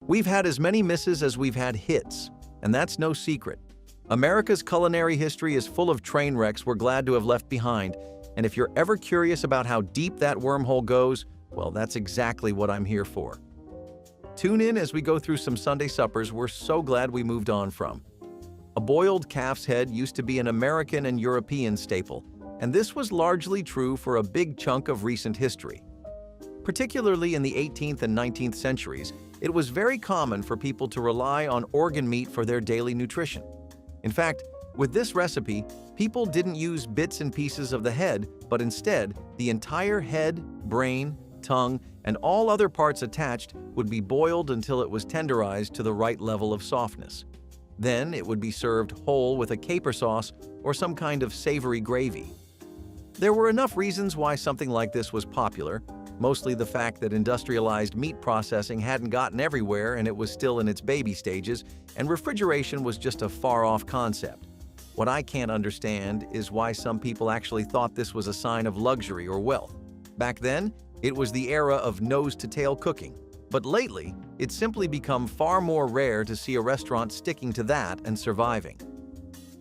We've had as many misses as we've had hits, and that's no secret. America's culinary history is full of train wrecks we're glad to have left behind, and if you're ever curious about how deep that wormhole goes, well, that's exactly what I'm here for. Tune in as we go through some Sunday suppers we're so glad we moved on from. A boiled calf's head used to be an American and European staple, and this was largely true for a big chunk of recent history. Particularly in the 18th and 19th centuries, it was very common for people to rely on organ meat for their daily nutrition. In fact, with this recipe, people didn't use bits and pieces of the head, but instead, the entire head, brain, tongue, and all other parts attached would be boiled until it was tenderized to the right level of softness. Then it would be served whole with a caper sauce or some kind of savory gravy. There were enough reasons why something like this was popular, mostly the fact that industrialized meat processing hadn't gotten everywhere and it was still in its baby stages, and refrigeration was just a far-off concept. What I can't understand is why some people actually thought this was a sign of luxury or wealth. Back then, it was the era of nose-to-tail cooking, but lately, it's simply become far more rare to see a restaurant sticking to that and surviving.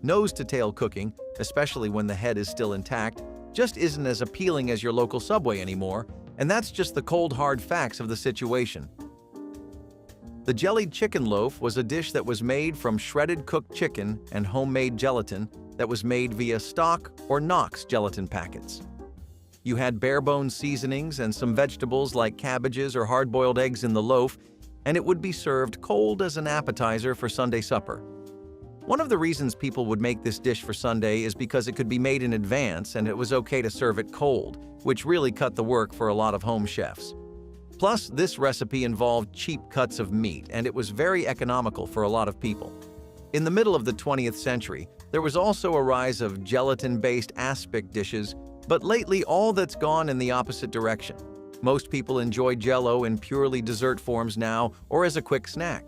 Nose-to-tail cooking, especially when the head is still intact, just isn't as appealing as your local Subway anymore, and that's just the cold hard facts of the situation. The jellied chicken loaf was a dish that was made from shredded cooked chicken and homemade gelatin that was made via stock or Knox gelatin packets. You had bare-bones seasonings and some vegetables like cabbages or hard-boiled eggs in the loaf, and it would be served cold as an appetizer for Sunday supper. One of the reasons people would make this dish for Sunday is because it could be made in advance and it was okay to serve it cold, which really cut the work for a lot of home chefs. Plus, this recipe involved cheap cuts of meat, and it was very economical for a lot of people. In the middle of the 20th century, there was also a rise of gelatin-based Aspic dishes, but lately all that's gone in the opposite direction. Most people enjoy Jell-O in purely dessert forms now or as a quick snack.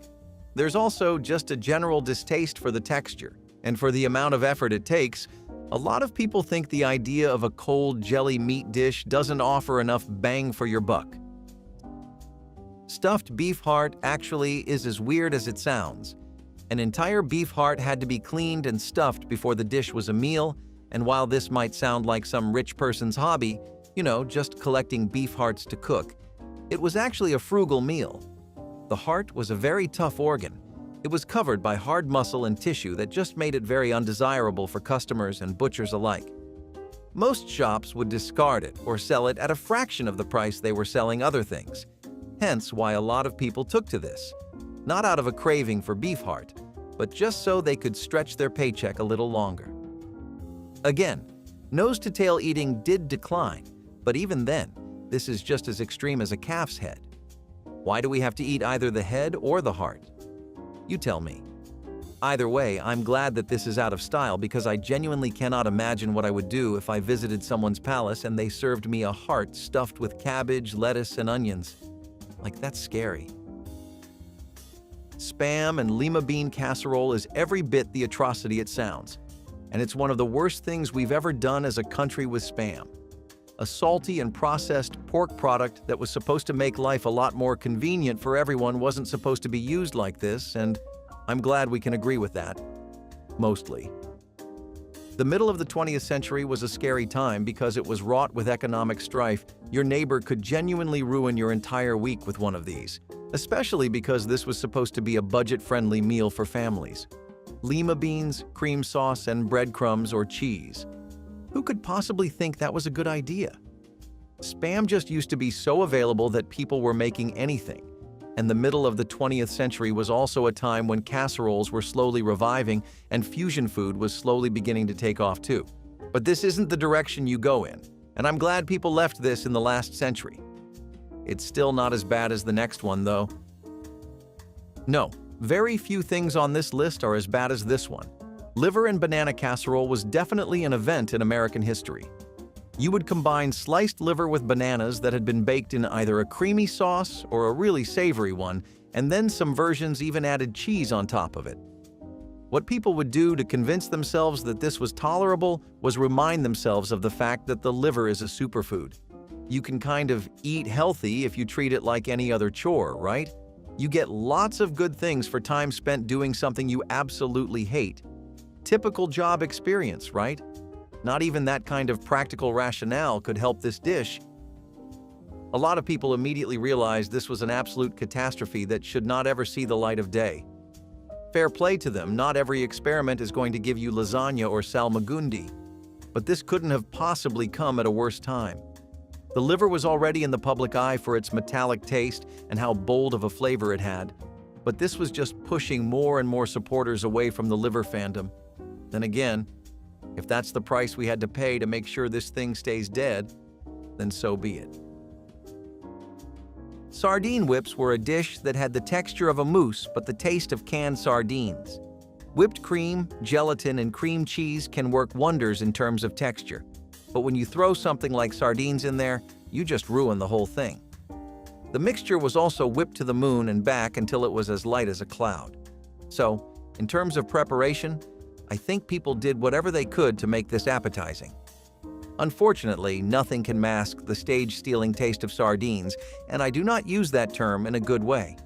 There's also just a general distaste for the texture, and for the amount of effort it takes, a lot of people think the idea of a cold jelly meat dish doesn't offer enough bang for your buck. Stuffed beef heart actually is as weird as it sounds. An entire beef heart had to be cleaned and stuffed before the dish was a meal, and while this might sound like some rich person's hobby, just collecting beef hearts to cook, it was actually a frugal meal. The heart was a very tough organ. It was covered by hard muscle and tissue that just made it very undesirable for customers and butchers alike. Most shops would discard it or sell it at a fraction of the price they were selling other things. Hence why a lot of people took to this, not out of a craving for beef heart, but just so they could stretch their paycheck a little longer. Again, nose-to-tail eating did decline, but even then, this is just as extreme as a calf's head. Why do we have to eat either the head or the heart? You tell me. Either way, I'm glad that this is out of style because I genuinely cannot imagine what I would do if I visited someone's palace and they served me a heart stuffed with cabbage, lettuce, and onions. Like, that's scary. Spam and Lima bean casserole is every bit the atrocity it sounds, and it's one of the worst things we've ever done as a country with Spam. A salty and processed pork product that was supposed to make life a lot more convenient for everyone wasn't supposed to be used like this, and I'm glad we can agree with that. Mostly. The middle of the 20th century was a scary time because it was wrought with economic strife. Your neighbor could genuinely ruin your entire week with one of these, especially because this was supposed to be a budget-friendly meal for families. Lima beans, cream sauce, and breadcrumbs or cheese. Who could possibly think that was a good idea? Spam just used to be so available that people were making anything, and the middle of the 20th century was also a time when casseroles were slowly reviving and fusion food was slowly beginning to take off too. But this isn't the direction you go in, and I'm glad people left this in the last century. It's still not as bad as the next one, though. No, very few things on this list are as bad as this one. Liver and banana casserole was definitely an event in American history. You would combine sliced liver with bananas that had been baked in either a creamy sauce or a really savory one, and then some versions even added cheese on top of it. What people would do to convince themselves that this was tolerable was remind themselves of the fact that the liver is a superfood. You can kind of eat healthy if you treat it like any other chore, right? You get lots of good things for time spent doing something you absolutely hate. Typical job experience, right? Not even that kind of practical rationale could help this dish. A lot of people immediately realized this was an absolute catastrophe that should not ever see the light of day. Fair play to them, not every experiment is going to give you lasagna or salmagundi. But this couldn't have possibly come at a worse time. The liver was already in the public eye for its metallic taste and how bold of a flavor it had, but this was just pushing more and more supporters away from the liver fandom. Then again, if that's the price we had to pay to make sure this thing stays dead, then so be it. Sardine whips were a dish that had the texture of a mousse but the taste of canned sardines. Whipped cream, gelatin, and cream cheese can work wonders in terms of texture. But when you throw something like sardines in there, you just ruin the whole thing. The mixture was also whipped to the moon and back until it was as light as a cloud. So, in terms of preparation, I think people did whatever they could to make this appetizing. Unfortunately, nothing can mask the stage-stealing taste of sardines, and I do not use that term in a good way.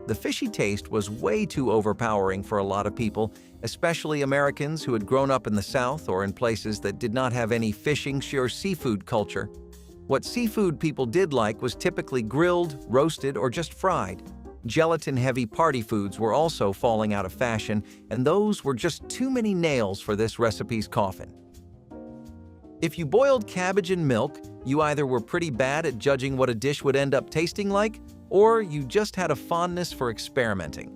The fishy taste was way too overpowering for a lot of people, especially Americans who had grown up in the South or in places that did not have any fishing or seafood culture. What seafood people did like was typically grilled, roasted, or just fried. Gelatin-heavy party foods were also falling out of fashion, and those were just too many nails for this recipe's coffin. If you boiled cabbage in milk, you either were pretty bad at judging what a dish would end up tasting like, or you just had a fondness for experimenting.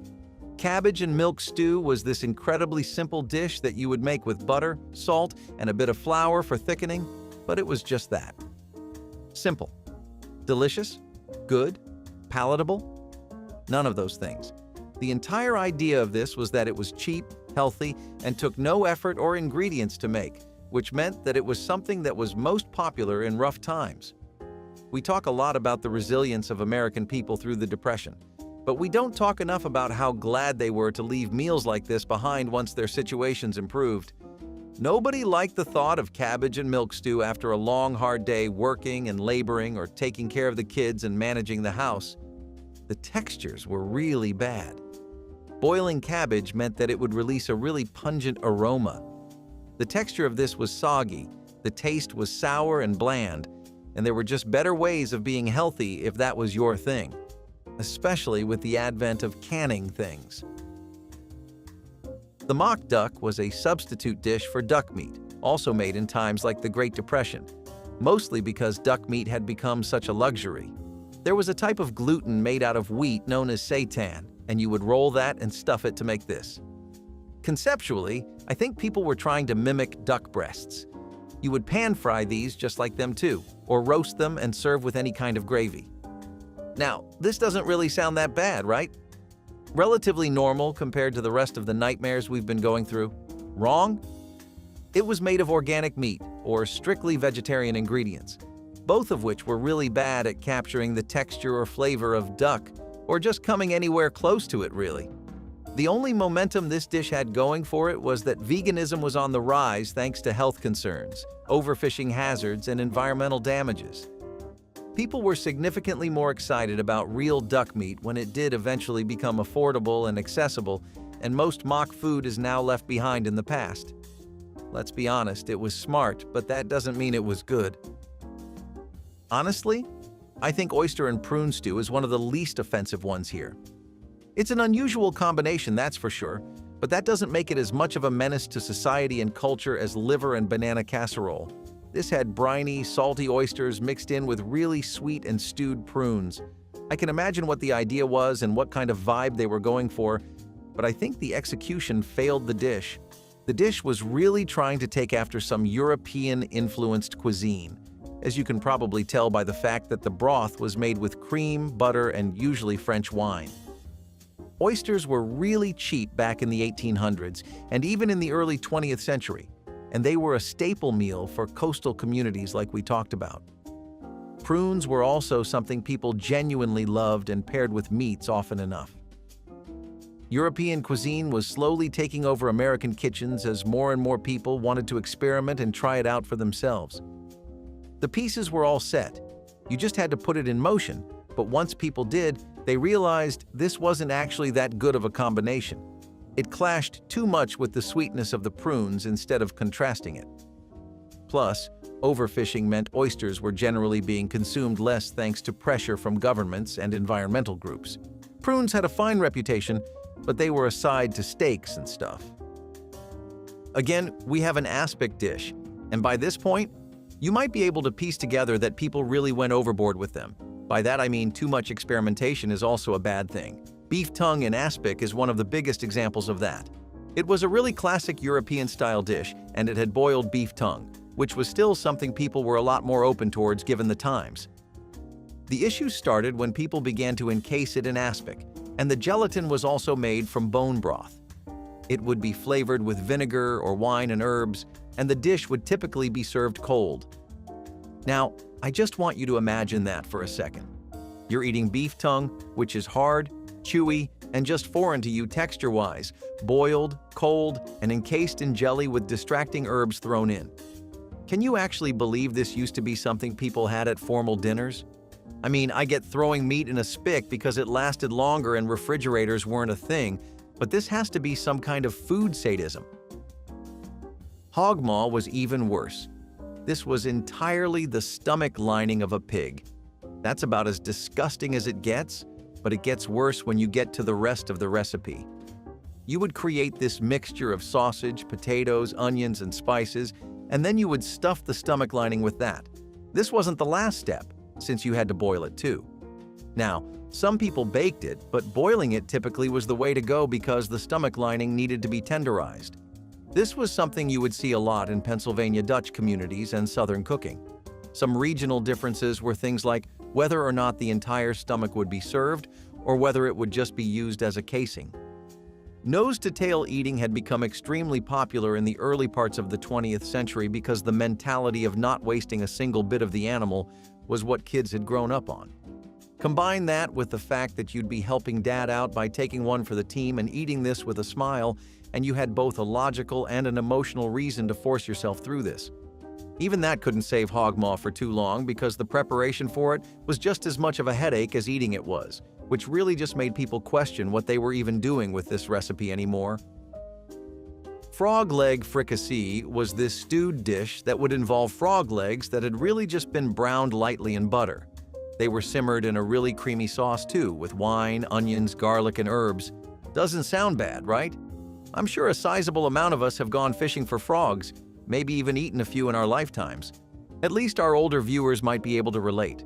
Cabbage and milk stew was this incredibly simple dish that you would make with butter, salt, and a bit of flour for thickening, but it was just that. Simple. Delicious? Good? Palatable? None of those things. The entire idea of this was that it was cheap, healthy, and took no effort or ingredients to make, which meant that it was something that was most popular in rough times. We talk a lot about the resilience of American people through the Depression, but we don't talk enough about how glad they were to leave meals like this behind once their situations improved. Nobody liked the thought of cabbage and milk stew after a long, hard day working and laboring or taking care of the kids and managing the house. The textures were really bad. Boiling cabbage meant that it would release a really pungent aroma. The texture of this was soggy, the taste was sour and bland, and there were just better ways of being healthy if that was your thing, especially with the advent of canning things. The mock duck was a substitute dish for duck meat, also made in times like the Great Depression, mostly because duck meat had become such a luxury. There was a type of gluten made out of wheat known as seitan, and you would roll that and stuff it to make this. Conceptually, I think people were trying to mimic duck breasts. You would pan-fry these just like them too, or roast them and serve with any kind of gravy. Now, this doesn't really sound that bad, right? Relatively normal compared to the rest of the nightmares we've been going through. Wrong? It was made of organic meat, or strictly vegetarian ingredients, both of which were really bad at capturing the texture or flavor of duck, or just coming anywhere close to it, really. The only momentum this dish had going for it was that veganism was on the rise thanks to health concerns, overfishing hazards, and environmental damages. People were significantly more excited about real duck meat when it did eventually become affordable and accessible, and most mock food is now left behind in the past. Let's be honest, it was smart, but that doesn't mean it was good. Honestly, I think oyster and prune stew is one of the least offensive ones here. It's an unusual combination, that's for sure, but that doesn't make it as much of a menace to society and culture as liver and banana casserole. This had briny, salty oysters mixed in with really sweet and stewed prunes. I can imagine what the idea was and what kind of vibe they were going for, but I think the execution failed the dish. The dish was really trying to take after some European-influenced cuisine, as you can probably tell by the fact that the broth was made with cream, butter, and usually French wine. Oysters were really cheap back in the 1800s and even in the early 20th century, and they were a staple meal for coastal communities like we talked about. Prunes were also something people genuinely loved and paired with meats often enough. European cuisine was slowly taking over American kitchens as more and more people wanted to experiment and try it out for themselves. The pieces were all set. You just had to put it in motion, but once people did, they realized this wasn't actually that good of a combination. It clashed too much with the sweetness of the prunes instead of contrasting it. Plus, overfishing meant oysters were generally being consumed less thanks to pressure from governments and environmental groups. Prunes had a fine reputation, but they were a side to steaks and stuff. Again, we have an aspic dish, and by this point, you might be able to piece together that people really went overboard with them. By that I mean too much experimentation is also a bad thing. Beef tongue in aspic is one of the biggest examples of that. It was a really classic European-style dish, and it had boiled beef tongue, which was still something people were a lot more open towards given the times. The issue started when people began to encase it in aspic, and the gelatin was also made from bone broth. It would be flavored with vinegar or wine and herbs, and the dish would typically be served cold. Now, I just want you to imagine that for a second. You're eating beef tongue, which is hard, chewy, and just foreign to you texture-wise, boiled, cold, and encased in jelly with distracting herbs thrown in. Can you actually believe this used to be something people had at formal dinners? I mean, I get throwing meat in a spick because it lasted longer and refrigerators weren't a thing, but this has to be some kind of food sadism. Hog maw was even worse. This was entirely the stomach lining of a pig. That's about as disgusting as it gets, but it gets worse when you get to the rest of the recipe. You would create this mixture of sausage, potatoes, onions, and spices, and then you would stuff the stomach lining with that. This wasn't the last step, since you had to boil it too. Now, some people baked it, but boiling it typically was the way to go because the stomach lining needed to be tenderized. This was something you would see a lot in Pennsylvania Dutch communities and Southern cooking. Some regional differences were things like whether or not the entire stomach would be served or whether it would just be used as a casing. Nose-to-tail eating had become extremely popular in the early parts of the 20th century because the mentality of not wasting a single bit of the animal was what kids had grown up on. Combine that with the fact that you'd be helping Dad out by taking one for the team and eating this with a smile, and you had both a logical and an emotional reason to force yourself through this. Even that couldn't save hog maw for too long because the preparation for it was just as much of a headache as eating it was, which really just made people question what they were even doing with this recipe anymore. Frog leg fricassee was this stewed dish that would involve frog legs that had really just been browned lightly in butter. They were simmered in a really creamy sauce too, with wine, onions, garlic, and herbs. Doesn't sound bad, right? I'm sure a sizable amount of us have gone fishing for frogs, maybe even eaten a few in our lifetimes. At least our older viewers might be able to relate.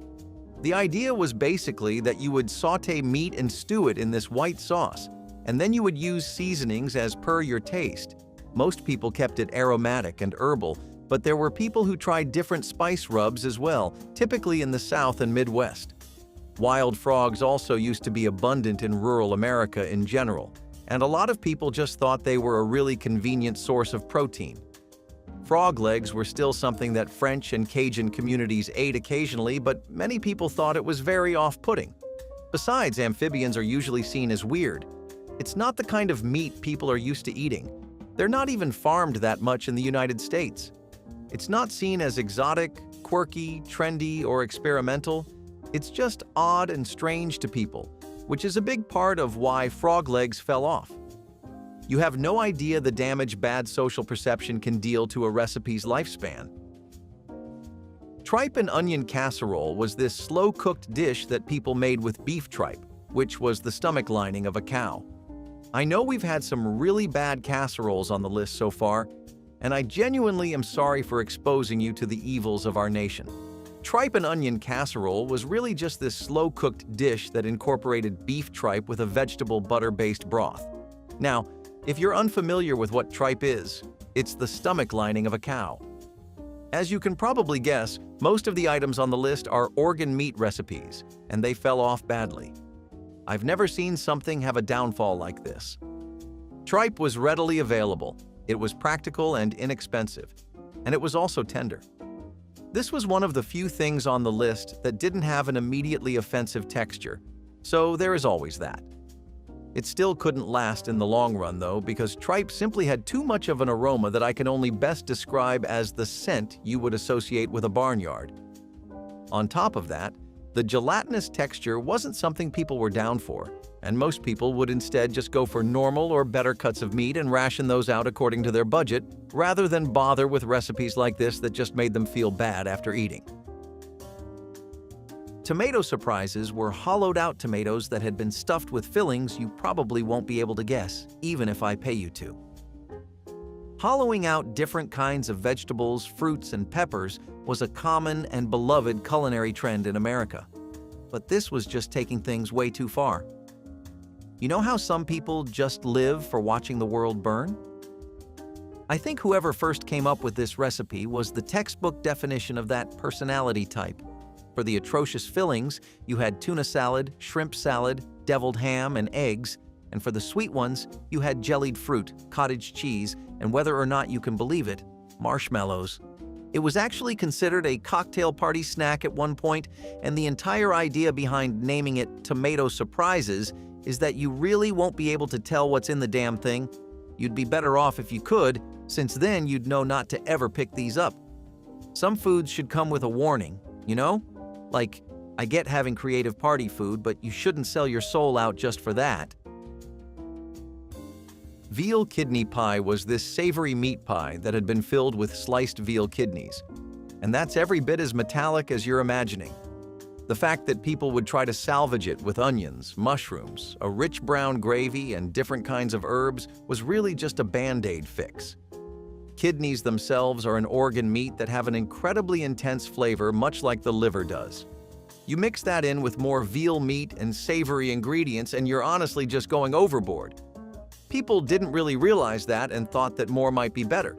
The idea was basically that you would saute meat and stew it in this white sauce, and then you would use seasonings as per your taste. Most people kept it aromatic and herbal, but there were people who tried different spice rubs as well, typically in the South and Midwest. Wild frogs also used to be abundant in rural America in general, and a lot of people just thought they were a really convenient source of protein. Frog legs were still something that French and Cajun communities ate occasionally, but many people thought it was very off-putting. Besides, amphibians are usually seen as weird. It's not the kind of meat people are used to eating. They're not even farmed that much in the United States. It's not seen as exotic, quirky, trendy, or experimental. It's just odd and strange to people, which is a big part of why frog legs fell off. You have no idea the damage bad social perception can deal to a recipe's lifespan. Tripe and onion casserole was this slow-cooked dish that people made with beef tripe, which was the stomach lining of a cow. I know we've had some really bad casseroles on the list so far, and I genuinely am sorry for exposing you to the evils of our nation. Tripe and onion casserole was really just this slow-cooked dish that incorporated beef tripe with a vegetable butter-based broth. Now, if you're unfamiliar with what tripe is, it's the stomach lining of a cow. As you can probably guess, most of the items on the list are organ meat recipes, and they fell off badly. I've never seen something have a downfall like this. Tripe was readily available, it was practical and inexpensive, and it was also tender. This was one of the few things on the list that didn't have an immediately offensive texture, so there is always that. It still couldn't last in the long run though, because tripe simply had too much of an aroma that I can only best describe as the scent you would associate with a barnyard. On top of that, The gelatinous texture wasn't something people were down for, and most people would instead just go for normal or better cuts of meat and ration those out according to their budget, rather than bother with recipes like this that just made them feel bad after eating. Tomato surprises were hollowed-out tomatoes that had been stuffed with fillings you probably won't be able to guess, even if I pay you to. Hollowing out different kinds of vegetables, fruits, and peppers was a common and beloved culinary trend in America. But this was just taking things way too far. You know how some people just live for watching the world burn? I think whoever first came up with this recipe was the textbook definition of that personality type. For the atrocious fillings, you had tuna salad, shrimp salad, deviled ham, and eggs, and for the sweet ones, you had jellied fruit, cottage cheese, and whether or not you can believe it, marshmallows. It was actually considered a cocktail party snack at one point, and the entire idea behind naming it Tomato Surprises is that you really won't be able to tell what's in the damn thing. You'd be better off if you could, since then you'd know not to ever pick these up. Some foods should come with a warning, you know? Like, I get having creative party food, but you shouldn't sell your soul out just for that. Veal Kidney Pie was this savory meat pie that had been filled with sliced veal kidneys. And that's every bit as metallic as you're imagining. The fact that people would try to salvage it with onions, mushrooms, a rich brown gravy, and different kinds of herbs was really just a Band-Aid fix. Kidneys themselves are an organ meat that have an incredibly intense flavor, much like the liver does. You mix that in with more veal meat and savory ingredients, and you're honestly just going overboard. People didn't really realize that and thought that more might be better.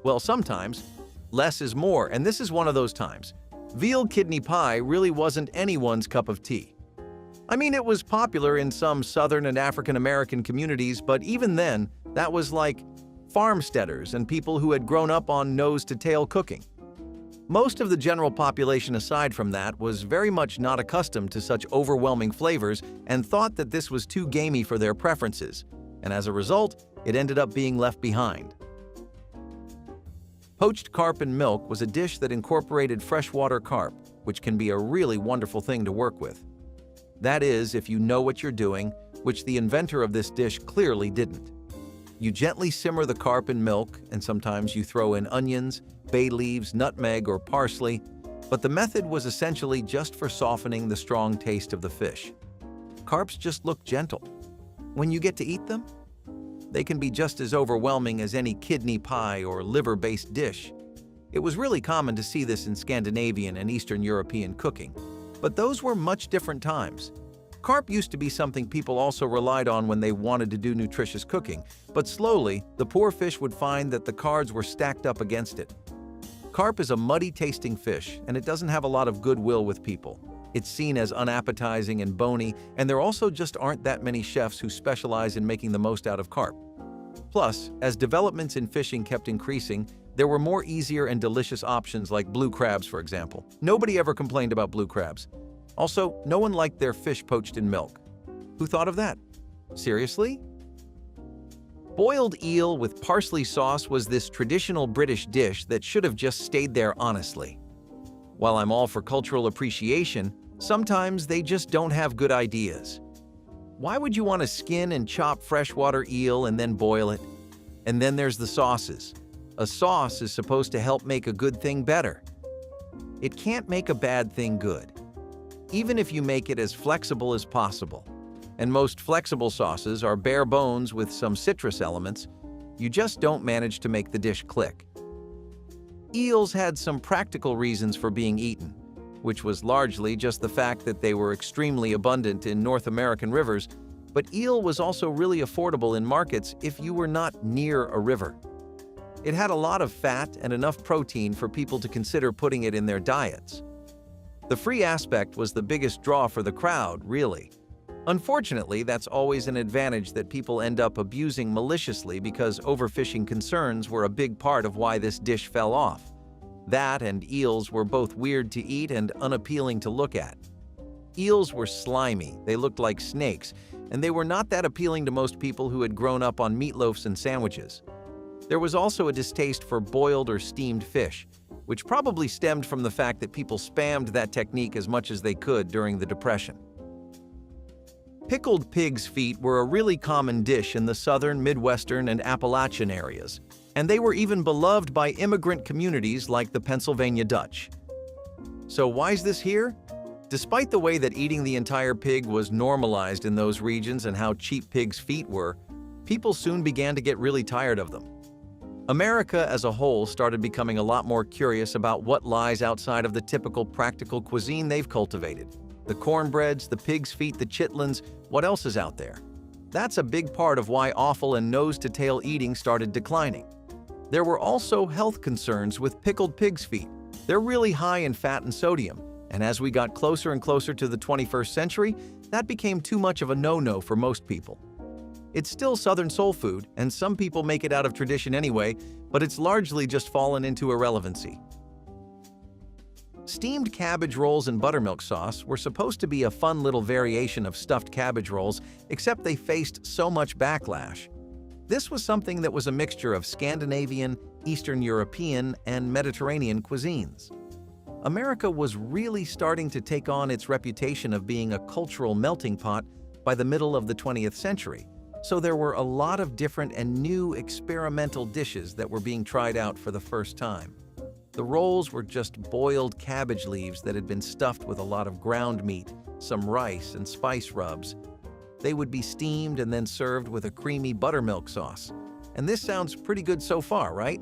Well, sometimes, less is more, and this is one of those times. Veal kidney pie really wasn't anyone's cup of tea. I mean, it was popular in some Southern and African American communities, but even then, that was like farmsteaders and people who had grown up on nose-to-tail cooking. Most of the general population aside from that was very much not accustomed to such overwhelming flavors and thought that this was too gamey for their preferences, and as a result, it ended up being left behind. Poached carp and milk was a dish that incorporated freshwater carp, which can be a really wonderful thing to work with. That is, if you know what you're doing, which the inventor of this dish clearly didn't. You gently simmer the carp in milk, and sometimes you throw in onions, bay leaves, nutmeg, or parsley, but the method was essentially just for softening the strong taste of the fish. Carps just look gentle. When you get to eat them, they can be just as overwhelming as any kidney pie or liver-based dish. It was really common to see this in Scandinavian and Eastern European cooking, but those were much different times. Carp used to be something people also relied on when they wanted to do nutritious cooking, but slowly, the poor fish would find that the cards were stacked up against it. Carp is a muddy-tasting fish, and it doesn't have a lot of goodwill with people. It's seen as unappetizing and bony, and there also just aren't that many chefs who specialize in making the most out of carp. Plus, as developments in fishing kept increasing, there were more easier and delicious options like blue crabs, for example. Nobody ever complained about blue crabs. Also, no one liked their fish poached in milk. Who thought of that? Seriously? Boiled eel with parsley sauce was this traditional British dish that should have just stayed there, honestly. While I'm all for cultural appreciation, sometimes they just don't have good ideas. Why would you want to skin and chop freshwater eel and then boil it? And then there's the sauces. A sauce is supposed to help make a good thing better. It can't make a bad thing good, even if you make it as flexible as possible. And most flexible sauces are bare bones with some citrus elements. You just don't manage to make the dish click. Eels had some practical reasons for being eaten, which was largely just the fact that they were extremely abundant in North American rivers, but eel was also really affordable in markets if you were not near a river. It had a lot of fat and enough protein for people to consider putting it in their diets. The free aspect was the biggest draw for the crowd, really. Unfortunately, that's always an advantage that people end up abusing maliciously because overfishing concerns were a big part of why this dish fell off. That and eels were both weird to eat and unappealing to look at. Eels were slimy, they looked like snakes, and they were not that appealing to most people who had grown up on meatloafs and sandwiches. There was also a distaste for boiled or steamed fish. which probably stemmed from the fact that people spammed that technique as much as they could during the Depression. Pickled pig's feet were a really common dish in the southern, Midwestern, and Appalachian areas, and they were even beloved by immigrant communities like the Pennsylvania Dutch. So why is this here? Despite the way that eating the entire pig was normalized in those regions and how cheap pigs' feet were, people soon began to get really tired of them. America as a whole started becoming a lot more curious about what lies outside of the typical practical cuisine they've cultivated. The cornbreads, the pig's feet, the chitlins, what else is out there? That's a big part of why offal and nose-to-tail eating started declining. There were also health concerns with pickled pig's feet. They're really high in fat and sodium, and as we got closer and closer to the 21st century, that became too much of a no-no for most people. It's still Southern soul food, and some people make it out of tradition anyway, but it's largely just fallen into irrelevancy. Steamed cabbage rolls in buttermilk sauce were supposed to be a fun little variation of stuffed cabbage rolls, except they faced so much backlash. This was something that was a mixture of Scandinavian, Eastern European, and Mediterranean cuisines. America was really starting to take on its reputation of being a cultural melting pot by the middle of the 20th century, so there were a lot of different and new experimental dishes that were being tried out for the first time. The rolls were just boiled cabbage leaves that had been stuffed with a lot of ground meat, some rice, and spice rubs. They would be steamed and then served with a creamy buttermilk sauce. And this sounds pretty good so far, right?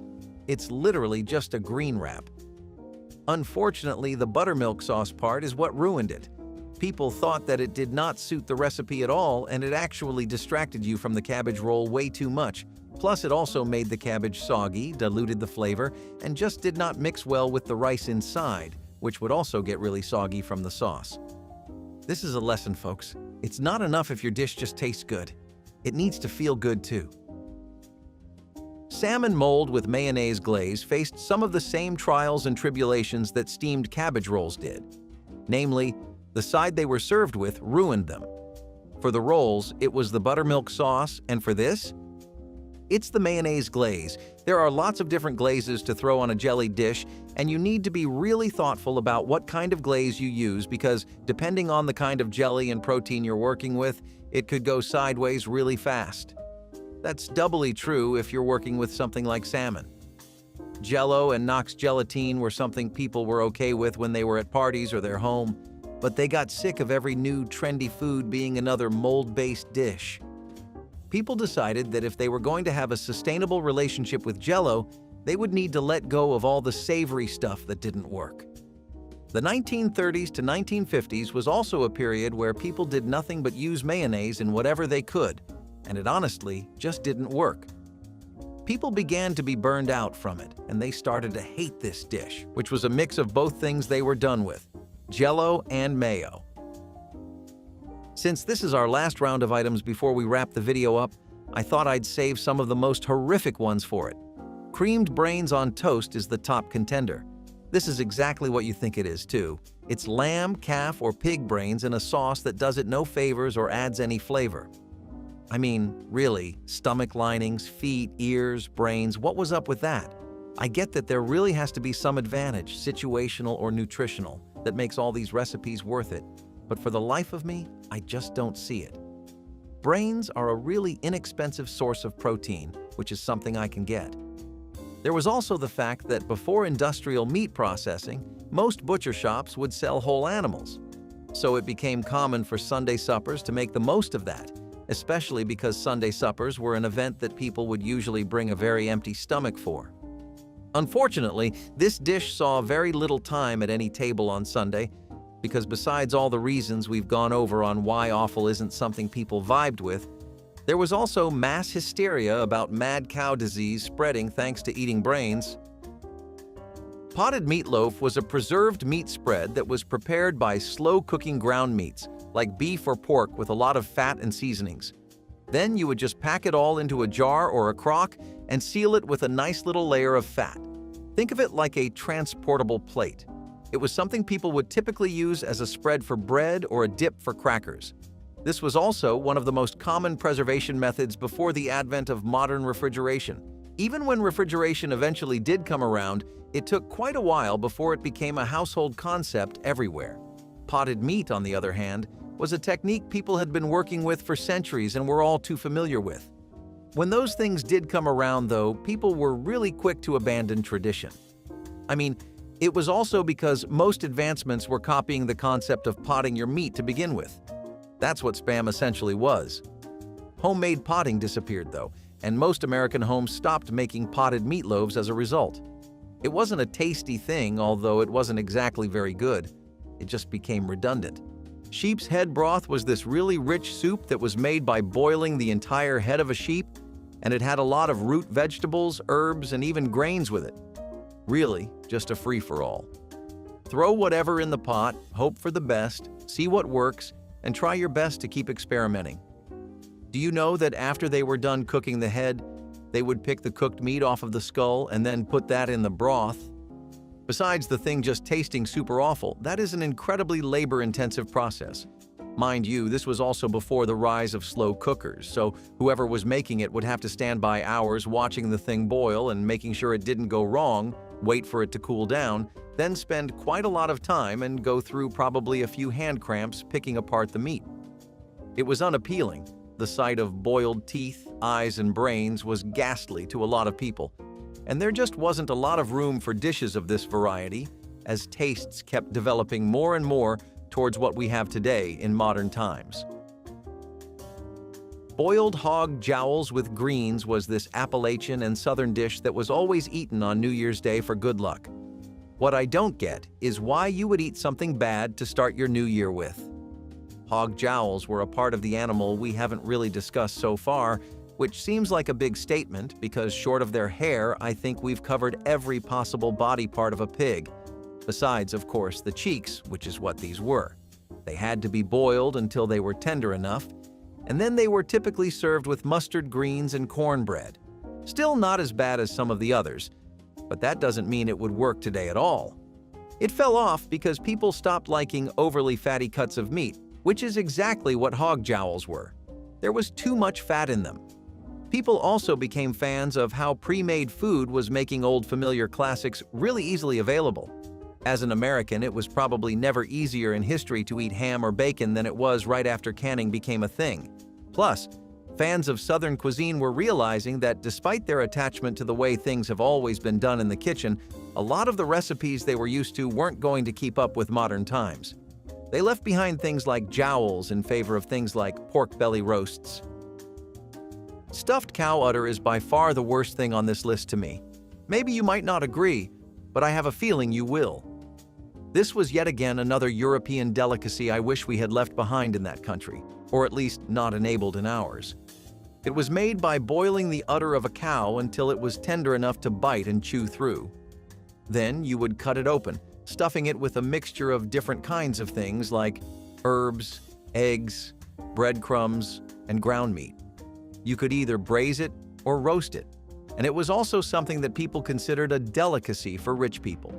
It's literally just a green wrap. Unfortunately, the buttermilk sauce part is what ruined it. People thought that it did not suit the recipe at all, and it actually distracted you from the cabbage roll way too much. Plus, it also made the cabbage soggy, diluted the flavor, and just did not mix well with the rice inside, which would also get really soggy from the sauce. This is a lesson, folks. It's not enough if your dish just tastes good. It needs to feel good too. Salmon mold with mayonnaise glaze faced some of the same trials and tribulations that steamed cabbage rolls did. Namely, the side they were served with ruined them. For the rolls, it was the buttermilk sauce, and for this, it's the mayonnaise glaze. There are lots of different glazes to throw on a jellied dish, and you need to be really thoughtful about what kind of glaze you use because depending on the kind of jelly and protein you're working with, it could go sideways really fast. That's doubly true if you're working with something like salmon. Jell-O and Knox gelatine were something people were okay with when they were at parties or their home, but they got sick of every new trendy food being another mold-based dish. People decided that if they were going to have a sustainable relationship with Jell-O, they would need to let go of all the savory stuff that didn't work. The 1930s to 1950s was also a period where people did nothing but use mayonnaise in whatever they could, and it honestly just didn't work. People began to be burned out from it, and they started to hate this dish, which was a mix of both things they were done with, Jell-O and mayo. Since this is our last round of items before we wrap the video up, I thought I'd save some of the most horrific ones for it. Creamed brains on toast is the top contender. This is exactly what you think it is, too. It's lamb, calf, or pig brains in a sauce that does it no favors or adds any flavor. I mean, really, stomach linings, feet, ears, brains, what was up with that? I get that there really has to be some advantage, situational or nutritional, that makes all these recipes worth it. But for the life of me, I just don't see it. Brains are a really inexpensive source of protein, which is something I can get. There was also the fact that before industrial meat processing, most butcher shops would sell whole animals. So it became common for Sunday suppers to make the most of that, especially because Sunday suppers were an event that people would usually bring a very empty stomach for. Unfortunately, this dish saw very little time at any table on Sunday, because besides all the reasons we've gone over on why offal isn't something people vibed with, there was also mass hysteria about mad cow disease spreading thanks to eating brains. Potted meatloaf was a preserved meat spread that was prepared by slow-cooking ground meats, like beef or pork with a lot of fat and seasonings. Then you would just pack it all into a jar or a crock and seal it with a nice little layer of fat. Think of it like a transportable plate. It was something people would typically use as a spread for bread or a dip for crackers. This was also one of the most common preservation methods before the advent of modern refrigeration, Even when refrigeration eventually did come around, it took quite a while before it became a household concept everywhere. Potted meat, on the other hand, was a technique people had been working with for centuries and were all too familiar with. When those things did come around, though, people were really quick to abandon tradition. I mean, it was also because most advancements were copying the concept of potting your meat to begin with. That's what Spam essentially was. Homemade potting disappeared, though, and most American homes stopped making potted meatloaves as a result. It wasn't a tasty thing, although it wasn't exactly very good. It just became redundant. Sheep's head broth was this really rich soup that was made by boiling the entire head of a sheep, and it had a lot of root vegetables, herbs, and even grains with it. Really, just a free-for-all. Throw whatever in the pot, hope for the best, see what works, and try your best to keep experimenting. Do you know that after they were done cooking the head, they would pick the cooked meat off of the skull and then put that in the broth? Besides the thing just tasting super awful, that is an incredibly labor-intensive process. Mind you, this was also before the rise of slow cookers, so whoever was making it would have to stand by hours watching the thing boil and making sure it didn't go wrong, wait for it to cool down, then spend quite a lot of time and go through probably a few hand cramps picking apart the meat. It was unappealing. The sight of boiled teeth, eyes, and brains was ghastly to a lot of people. And there just wasn't a lot of room for dishes of this variety, as tastes kept developing more and more towards what we have today in modern times. Boiled hog jowls with greens was this Appalachian and Southern dish that was always eaten on New Year's Day for good luck. What I don't get is why you would eat something bad to start your new year with. Hog jowls were a part of the animal we haven't really discussed so far, which seems like a big statement because short of their hair, I think we've covered every possible body part of a pig. Besides, of course, the cheeks, which is what these were. They had to be boiled until they were tender enough, and then they were typically served with mustard greens and cornbread. Still not as bad as some of the others, but that doesn't mean it would work today at all. It fell off because people stopped liking overly fatty cuts of meat, which is exactly what hog jowls were. There was too much fat in them. People also became fans of how pre-made food was making old familiar classics really easily available. As an American, it was probably never easier in history to eat ham or bacon than it was right after canning became a thing. Plus, fans of Southern cuisine were realizing that despite their attachment to the way things have always been done in the kitchen, a lot of the recipes they were used to weren't going to keep up with modern times. They left behind things like jowls in favor of things like pork belly roasts. Stuffed cow udder is by far the worst thing on this list to me. Maybe you might not agree, but I have a feeling you will. This was yet again another European delicacy I wish we had left behind in that country, or at least not enabled in ours. It was made by boiling the udder of a cow until it was tender enough to bite and chew through. Then you would cut it open, stuffing it with a mixture of different kinds of things like herbs, eggs, breadcrumbs, and ground meat. You could either braise it or roast it, and it was also something that people considered a delicacy for rich people.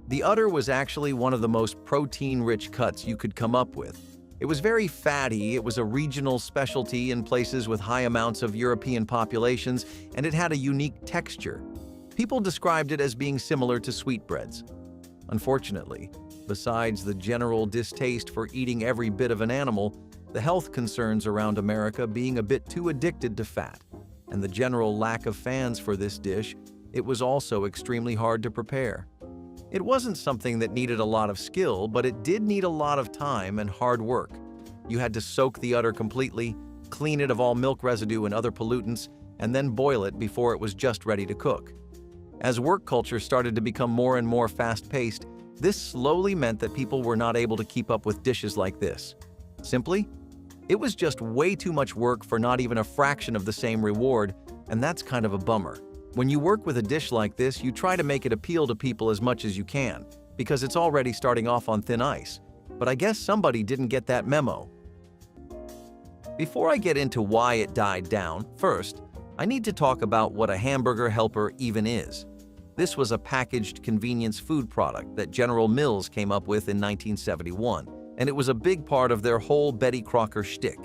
The udder was actually one of the most protein-rich cuts you could come up with. It was very fatty, it was a regional specialty in places with high amounts of European populations, and it had a unique texture. People described it as being similar to sweetbreads. Unfortunately, besides the general distaste for eating every bit of an animal, the health concerns around America being a bit too addicted to fat, and the general lack of fans for this dish, it was also extremely hard to prepare. It wasn't something that needed a lot of skill, but it did need a lot of time and hard work. You had to soak the udder completely, clean it of all milk residue and other pollutants, and then boil it before it was just ready to cook. As work culture started to become more and more fast-paced, this slowly meant that people were not able to keep up with dishes like this. Simply, it was just way too much work for not even a fraction of the same reward, and that's kind of a bummer. When you work with a dish like this, you try to make it appeal to people as much as you can, because it's already starting off on thin ice. But I guess somebody didn't get that memo. Before I get into why it died down, first, I need to talk about what a Hamburger Helper even is. This was a packaged convenience food product that General Mills came up with in 1971, and it was a big part of their whole Betty Crocker shtick.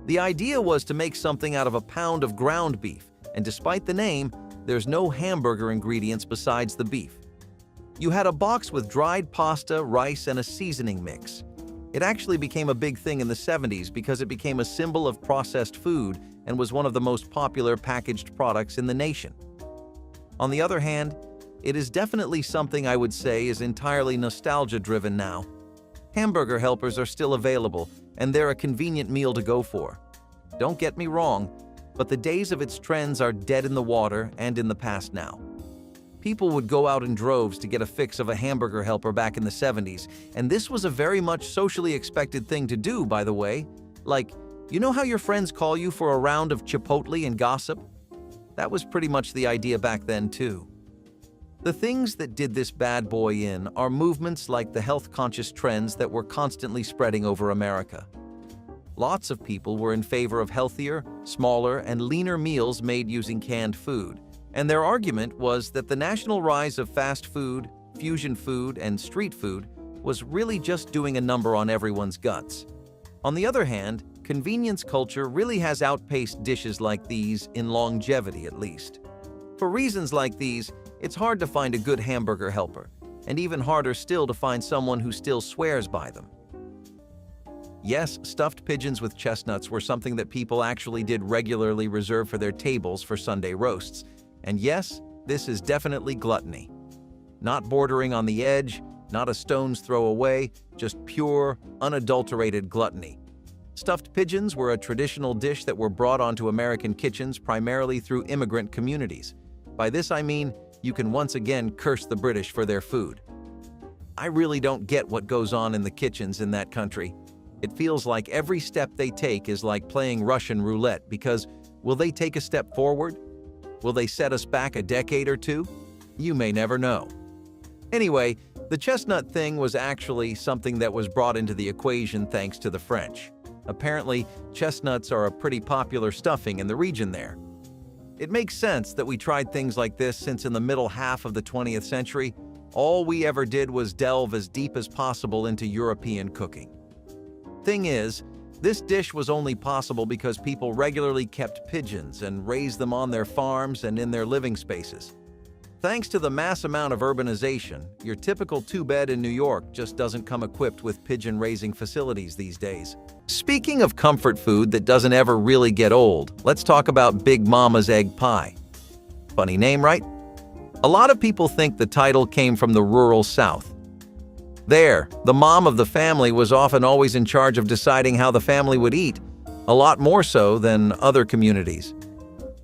The idea was to make something out of a pound of ground beef, and despite the name, there's no hamburger ingredients besides the beef. You had a box with dried pasta, rice, and a seasoning mix. It actually became a big thing in the 70s because it became a symbol of processed food and was one of the most popular packaged products in the nation. On the other hand, it is definitely something I would say is entirely nostalgia-driven now. Hamburger Helpers are still available, and they're a convenient meal to go for. Don't get me wrong, but the days of its trends are dead in the water and in the past now. People would go out in droves to get a fix of a Hamburger Helper back in the 70s, and this was a very much socially expected thing to do, by the way. Like, you know how your friends call you for a round of Chipotle and gossip? That was pretty much the idea back then, too. The things that did this bad boy in are movements like the health-conscious trends that were constantly spreading over America. Lots of people were in favor of healthier, smaller, and leaner meals made using canned food. And their argument was that the national rise of fast food, fusion food, and street food was really just doing a number on everyone's guts. On the other hand, convenience culture really has outpaced dishes like these in longevity, at least. For reasons like these, it's hard to find a good Hamburger Helper, and even harder still to find someone who still swears by them. Yes, stuffed pigeons with chestnuts were something that people actually did regularly reserve for their tables for Sunday roasts. And yes, this is definitely gluttony. Not bordering on the edge, not a stone's throw away, just pure, unadulterated gluttony. Stuffed pigeons were a traditional dish that were brought onto American kitchens primarily through immigrant communities. By this I mean, you can once again curse the British for their food. I really don't get what goes on in the kitchens in that country. It feels like every step they take is like playing Russian roulette because will they take a step forward? Will they set us back a decade or two? You may never know. Anyway, the chestnut thing was actually something that was brought into the equation thanks to the French. Apparently, chestnuts are a pretty popular stuffing in the region there. It makes sense that we tried things like this since in the middle half of the 20th century, all we ever did was delve as deep as possible into European cooking. Thing is, this dish was only possible because people regularly kept pigeons and raised them on their farms and in their living spaces. Thanks to the mass amount of urbanization, your typical two-bed in New York just doesn't come equipped with pigeon-raising facilities these days. Speaking of comfort food that doesn't ever really get old, let's talk about Big Mama's Egg Pie. Funny name, right? A lot of people think the title came from the rural South. There, the mom of the family was often always in charge of deciding how the family would eat, a lot more so than other communities.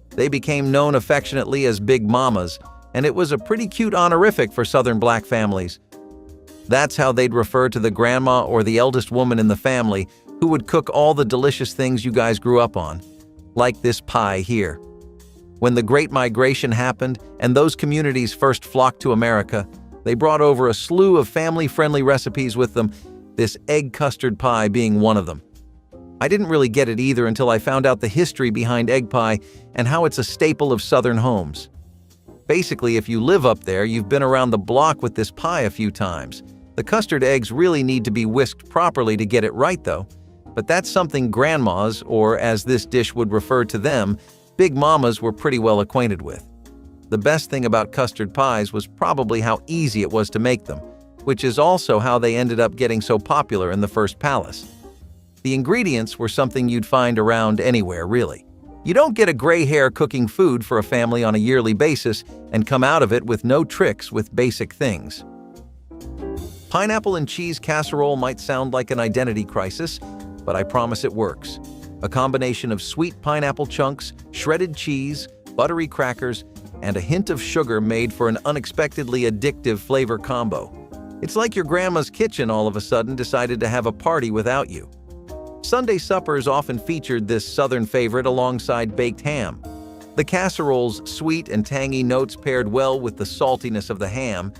They became known affectionately as Big Mamas, and it was a pretty cute honorific for Southern black families. That's how they'd refer to the grandma or the eldest woman in the family who would cook all the delicious things you guys grew up on, like this pie here. When the Great Migration happened and those communities first flocked to America, they brought over a slew of family-friendly recipes with them, this egg custard pie being one of them. I didn't really get it either until I found out the history behind egg pie and how it's a staple of Southern homes. Basically, if you live up there, you've been around the block with this pie a few times. The custard eggs really need to be whisked properly to get it right though, but that's something grandmas, or as this dish would refer to them, Big Mamas were pretty well acquainted with. The best thing about custard pies was probably how easy it was to make them, which is also how they ended up getting so popular in the first palace. The ingredients were something you'd find around anywhere, really. You don't get a gray hair cooking food for a family on a yearly basis and come out of it with no tricks with basic things. Pineapple and cheese casserole might sound like an identity crisis, but I promise it works. A combination of sweet pineapple chunks, shredded cheese, buttery crackers, and a hint of sugar made for an unexpectedly addictive flavor combo. It's like your grandma's kitchen all of a sudden decided to have a party without you. Sunday suppers often featured this Southern favorite alongside baked ham. The casserole's sweet and tangy notes paired well with the saltiness of the ham,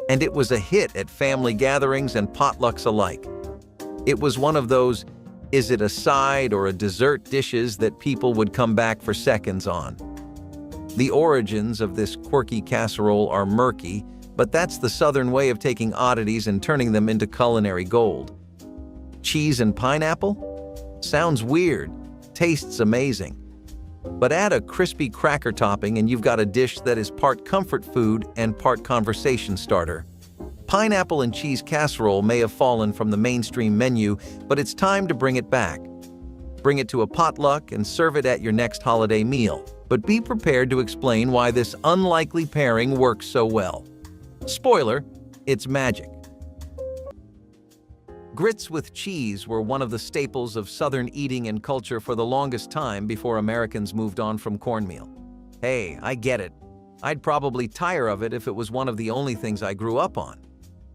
and it was a hit at family gatherings and potlucks alike. It was one of those, is it a side or a dessert dishes that people would come back for seconds on. The origins of this quirky casserole are murky, but that's the Southern way of taking oddities and turning them into culinary gold. Cheese and pineapple? Sounds weird, tastes amazing. But add a crispy cracker topping and you've got a dish that is part comfort food and part conversation starter. Pineapple and cheese casserole may have fallen from the mainstream menu, but it's time to bring it back. Bring it to a potluck and serve it at your next holiday meal, but be prepared to explain why this unlikely pairing works so well. Spoiler, it's magic. Grits with cheese were one of the staples of Southern eating and culture for the longest time before Americans moved on from cornmeal. Hey, I get it. I'd probably tire of it if it was one of the only things I grew up on.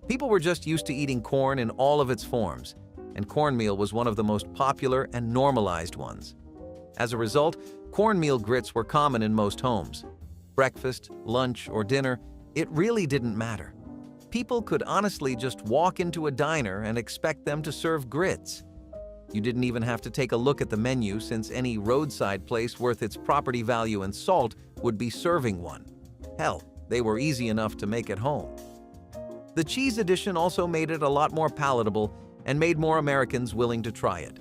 People were just used to eating corn in all of its forms, and cornmeal was one of the most popular and normalized ones. As a result, cornmeal grits were common in most homes. Breakfast, lunch, or dinner, it really didn't matter. People could honestly just walk into a diner and expect them to serve grits. You didn't even have to take a look at the menu, since any roadside place worth its property value and salt would be serving one. Hell, they were easy enough to make at home. The cheese addition also made it a lot more palatable and made more Americans willing to try it.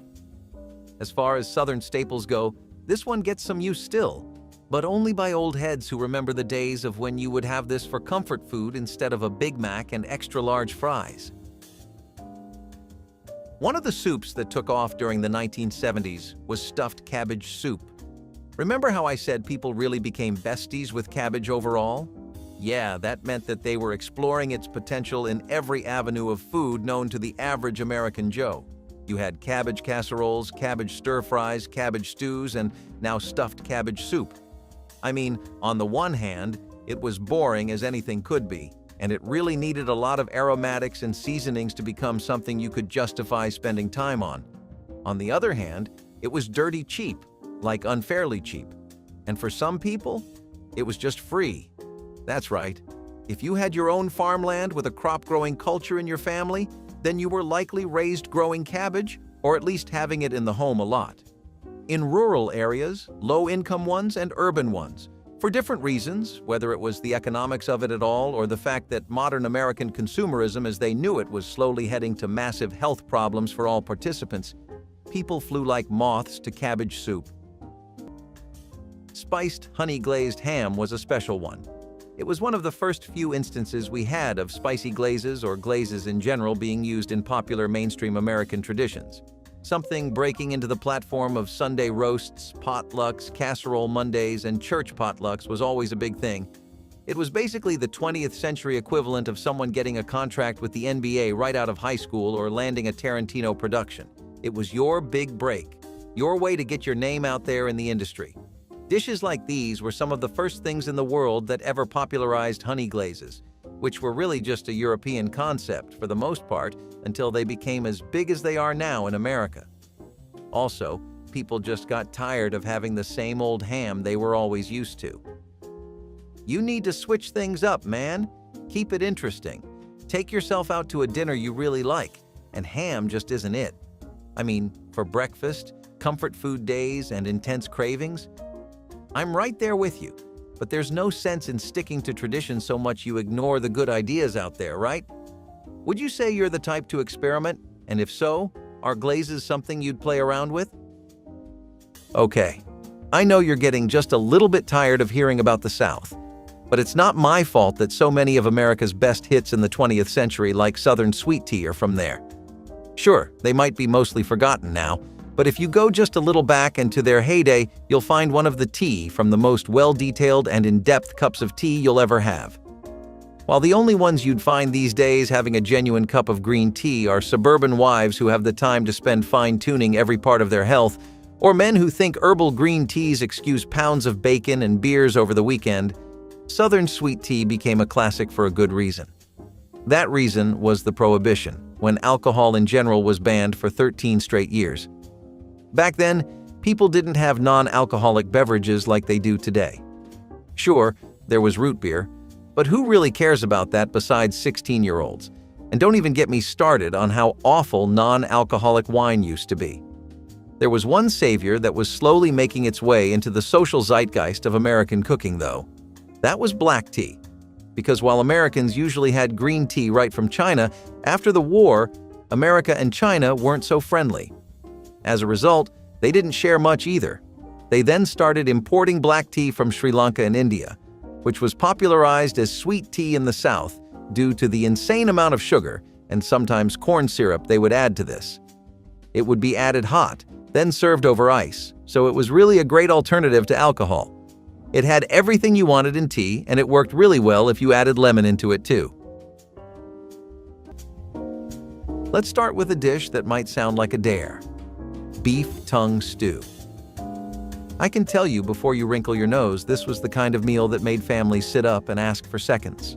As far as Southern staples go, this one gets some use still, but only by old heads who remember the days of when you would have this for comfort food instead of a Big Mac and extra large fries. One of the soups that took off during the 1970s was stuffed cabbage soup. Remember how I said people really became besties with cabbage overall? Yeah, that meant that they were exploring its potential in every avenue of food known to the average American Joe. You had cabbage casseroles, cabbage stir-fries, cabbage stews, and now stuffed cabbage soup. I mean, on the one hand, it was boring as anything could be, and it really needed a lot of aromatics and seasonings to become something you could justify spending time on. On the other hand, it was dirty cheap, like unfairly cheap. And for some people, it was just free. That's right. If you had your own farmland with a crop-growing culture in your family, then you were likely raised growing cabbage, or at least having it in the home a lot. In rural areas, low-income ones and urban ones, for different reasons, whether it was the economics of it at all or the fact that modern American consumerism as they knew it was slowly heading to massive health problems for all participants, people flew like moths to cabbage soup. Spiced honey-glazed ham was a special one. It was one of the first few instances we had of spicy glazes or glazes in general being used in popular mainstream American traditions. Something breaking into the platform of Sunday roasts, potlucks, casserole Mondays, and church potlucks was always a big thing. It was basically the 20th century equivalent of someone getting a contract with the NBA right out of high school or landing a Tarantino production. It was your big break, your way to get your name out there in the industry. Dishes like these were some of the first things in the world that ever popularized honey glazes, which were really just a European concept for the most part until they became as big as they are now in America. Also, people just got tired of having the same old ham they were always used to. You need to switch things up, man. Keep it interesting. Take yourself out to a dinner you really like, and ham just isn't it. I mean, for breakfast, comfort food days, and intense cravings, I'm right there with you, but there's no sense in sticking to tradition so much you ignore the good ideas out there, right? Would you say you're the type to experiment? And if so, are glazes something you'd play around with? Okay, I know you're getting just a little bit tired of hearing about the South, but it's not my fault that so many of America's best hits in the 20th century, like Southern sweet tea, are from there. Sure, they might be mostly forgotten now, but if you go just a little back into their heyday, you'll find one of the tea from the most well-detailed and in-depth cups of tea you'll ever have. While the only ones you'd find these days having a genuine cup of green tea are suburban wives who have the time to spend fine-tuning every part of their health, or men who think herbal green teas excuse pounds of bacon and beers over the weekend, Southern sweet tea became a classic for a good reason. That reason was the Prohibition, when alcohol in general was banned for 13 straight years. Back then, people didn't have non-alcoholic beverages like they do today. Sure, there was root beer, but who really cares about that besides 16-year-olds? And don't even get me started on how awful non-alcoholic wine used to be. There was one savior that was slowly making its way into the social zeitgeist of American cooking, though. That was black tea. Because while Americans usually had green tea right from China, after the war, America and China weren't so friendly. As a result, they didn't share much either. They then started importing black tea from Sri Lanka and India, which was popularized as sweet tea in the South due to the insane amount of sugar and sometimes corn syrup they would add to this. It would be added hot, then served over ice, so it was really a great alternative to alcohol. It had everything you wanted in tea, and it worked really well if you added lemon into it too. Let's start with a dish that might sound like a dare: beef tongue stew. I can tell you before you wrinkle your nose, this was the kind of meal that made families sit up and ask for seconds.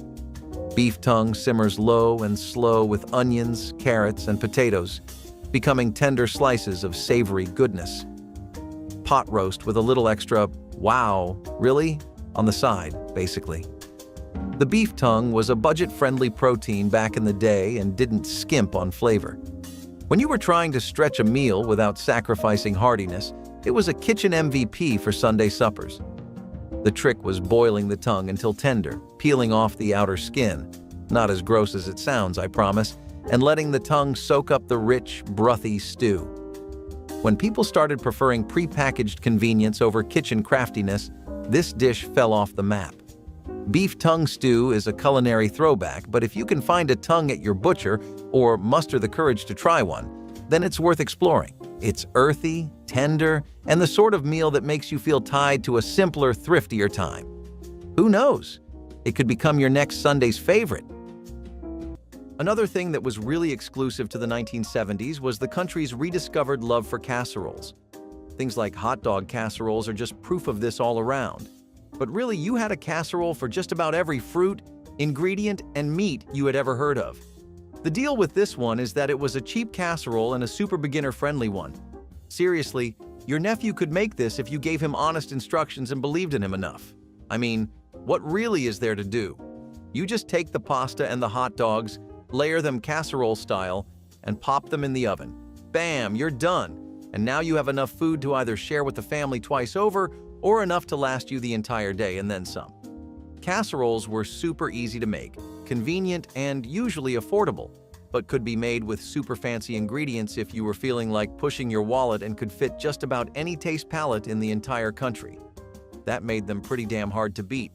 Beef tongue simmers low and slow with onions, carrots, and potatoes, becoming tender slices of savory goodness. Pot roast with a little extra, wow, really? On the side, basically. The beef tongue was a budget-friendly protein back in the day and didn't skimp on flavor. When you were trying to stretch a meal without sacrificing heartiness, it was a kitchen MVP for Sunday suppers. The trick was boiling the tongue until tender, peeling off the outer skin, not as gross as it sounds, I promise, and letting the tongue soak up the rich, brothy stew. When people started preferring pre-packaged convenience over kitchen craftiness, this dish fell off the map. Beef tongue stew is a culinary throwback, but if you can find a tongue at your butcher or muster the courage to try one, then it's worth exploring. It's earthy, tender, and the sort of meal that makes you feel tied to a simpler, thriftier time. Who knows? It could become your next Sunday's favorite. Another thing that was really exclusive to the 1970s was the country's rediscovered love for casseroles. Things like hot dog casseroles are just proof of this all around. But really, you had a casserole for just about every fruit, ingredient, and meat you had ever heard of. The deal with this one is that it was a cheap casserole and a super beginner-friendly one. Seriously, your nephew could make this if you gave him honest instructions and believed in him enough. I mean, what really is there to do? You just take the pasta and the hot dogs, layer them casserole style, and pop them in the oven. Bam, you're done. And now you have enough food to either share with the family twice over or enough to last you the entire day and then some. Casseroles were super easy to make, convenient, and usually affordable, but could be made with super fancy ingredients if you were feeling like pushing your wallet and could fit just about any taste palette in the entire country. That made them pretty damn hard to beat.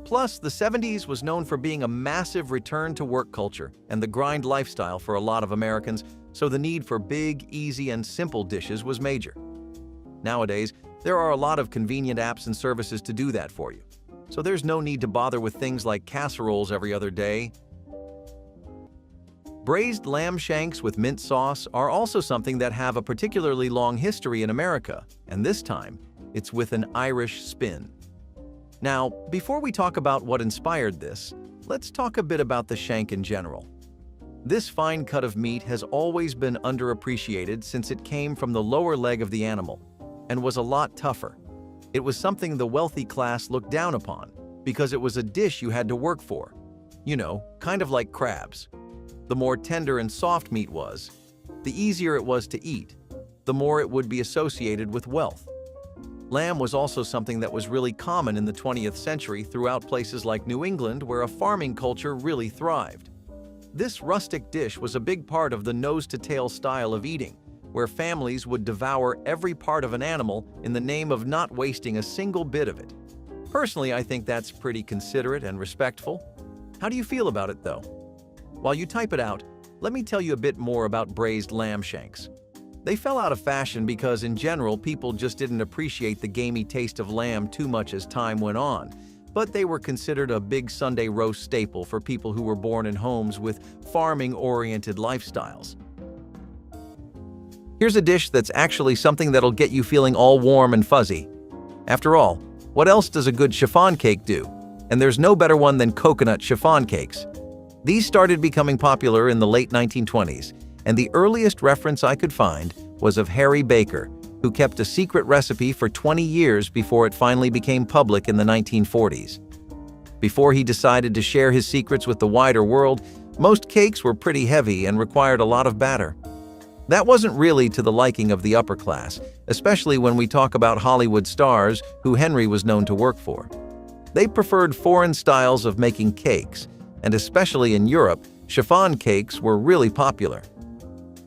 Plus, the 70s was known for being a massive return-to-work culture and the grind lifestyle for a lot of Americans, so the need for big, easy, and simple dishes was major. Nowadays, there are a lot of convenient apps and services to do that for you, so there's no need to bother with things like casseroles every other day. Braised lamb shanks with mint sauce are also something that have a particularly long history in America, and this time, it's with an Irish spin. Now, before we talk about what inspired this, let's talk a bit about the shank in general. This fine cut of meat has always been underappreciated since it came from the lower leg of the animal and was a lot tougher. It was something the wealthy class looked down upon because it was a dish you had to work for. You know, kind of like crabs. The more tender and soft meat was, the easier it was to eat, the more it would be associated with wealth. Lamb was also something that was really common in the 20th century throughout places like New England, where a farming culture really thrived. This rustic dish was a big part of the nose-to-tail style of eating, where families would devour every part of an animal in the name of not wasting a single bit of it. Personally, I think that's pretty considerate and respectful. How do you feel about it, though? While you type it out, let me tell you a bit more about braised lamb shanks. They fell out of fashion because, in general, people just didn't appreciate the gamey taste of lamb too much as time went on, but they were considered a big Sunday roast staple for people who were born in homes with farming-oriented lifestyles. Here's a dish that's actually something that'll get you feeling all warm and fuzzy. After all, what else does a good chiffon cake do? And there's no better one than coconut chiffon cakes. These started becoming popular in the late 1920s, and the earliest reference I could find was of Harry Baker, who kept a secret recipe for 20 years before it finally became public in the 1940s. Before he decided to share his secrets with the wider world, most cakes were pretty heavy and required a lot of batter. That wasn't really to the liking of the upper class, especially when we talk about Hollywood stars who Henry was known to work for. They preferred foreign styles of making cakes, and especially in Europe, chiffon cakes were really popular.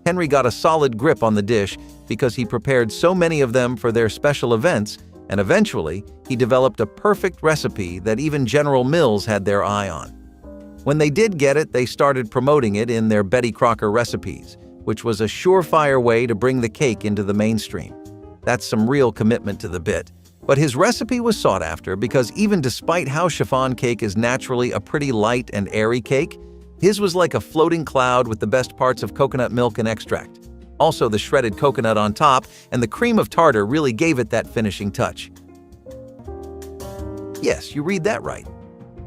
Henry got a solid grip on the dish because he prepared so many of them for their special events, and eventually, he developed a perfect recipe that even General Mills had their eye on. When they did get it, they started promoting it in their Betty Crocker recipes, which was a surefire way to bring the cake into the mainstream. That's some real commitment to the bit. But his recipe was sought after because even despite how chiffon cake is naturally a pretty light and airy cake, his was like a floating cloud with the best parts of coconut milk and extract. Also, the shredded coconut on top and the cream of tartar really gave it that finishing touch. Yes, you read that right.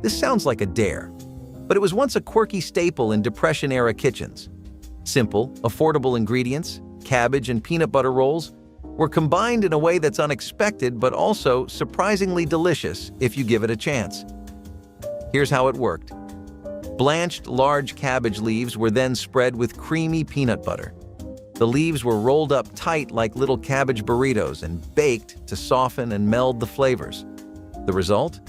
This sounds like a dare, but it was once a quirky staple in Depression-era kitchens. Simple, affordable ingredients, cabbage and peanut butter rolls, were combined in a way that's unexpected but also surprisingly delicious if you give it a chance. Here's how it worked. Blanched large cabbage leaves were then spread with creamy peanut butter. The leaves were rolled up tight like little cabbage burritos and baked to soften and meld the flavors. The result?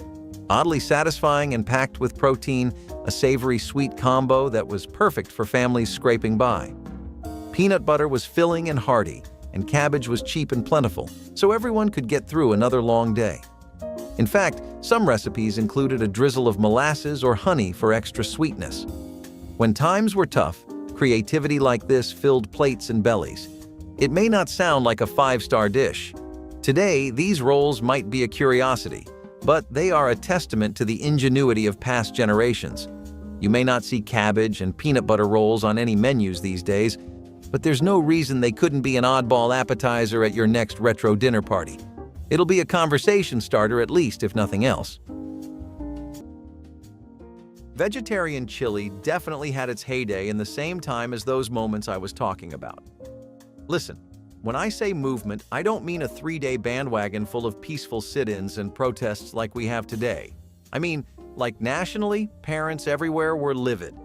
Oddly satisfying and packed with protein, a savory sweet combo that was perfect for families scraping by. Peanut butter was filling and hearty, and cabbage was cheap and plentiful, so everyone could get through another long day. In fact, some recipes included a drizzle of molasses or honey for extra sweetness. When times were tough, creativity like this filled plates and bellies. It may not sound like a five-star dish. Today, these rolls might be a curiosity, but they are a testament to the ingenuity of past generations. You may not see cabbage and peanut butter rolls on any menus these days, but there's no reason they couldn't be an oddball appetizer at your next retro dinner party. It'll be a conversation starter at least, if nothing else. Vegetarian chili definitely had its heyday in the same time as those moments I was talking about. Listen, when I say movement, I don't mean a 3-day bandwagon full of peaceful sit-ins and protests like we have today. I mean, like nationally, parents everywhere were livid.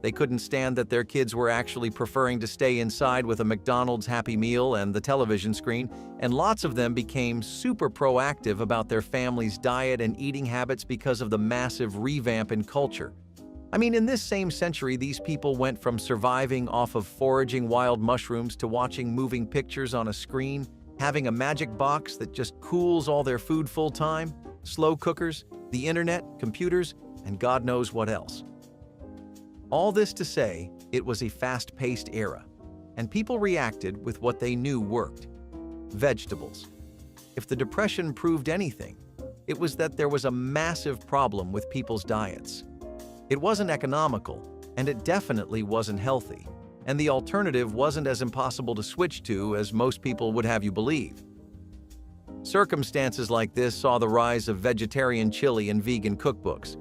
They couldn't stand that their kids were actually preferring to stay inside with a McDonald's Happy Meal and the television screen, and lots of them became super proactive about their family's diet and eating habits because of the massive revamp in culture. I mean, in this same century, these people went from surviving off of foraging wild mushrooms to watching moving pictures on a screen, having a magic box that just cools all their food full-time, slow cookers, the internet, computers, and God knows what else. All this to say, it was a fast-paced era, and people reacted with what they knew worked: vegetables. If the Depression proved anything, it was that there was a massive problem with people's diets. It wasn't economical, and it definitely wasn't healthy, and the alternative wasn't as impossible to switch to as most people would have you believe. Circumstances like this saw the rise of vegetarian chili and vegan cookbooks,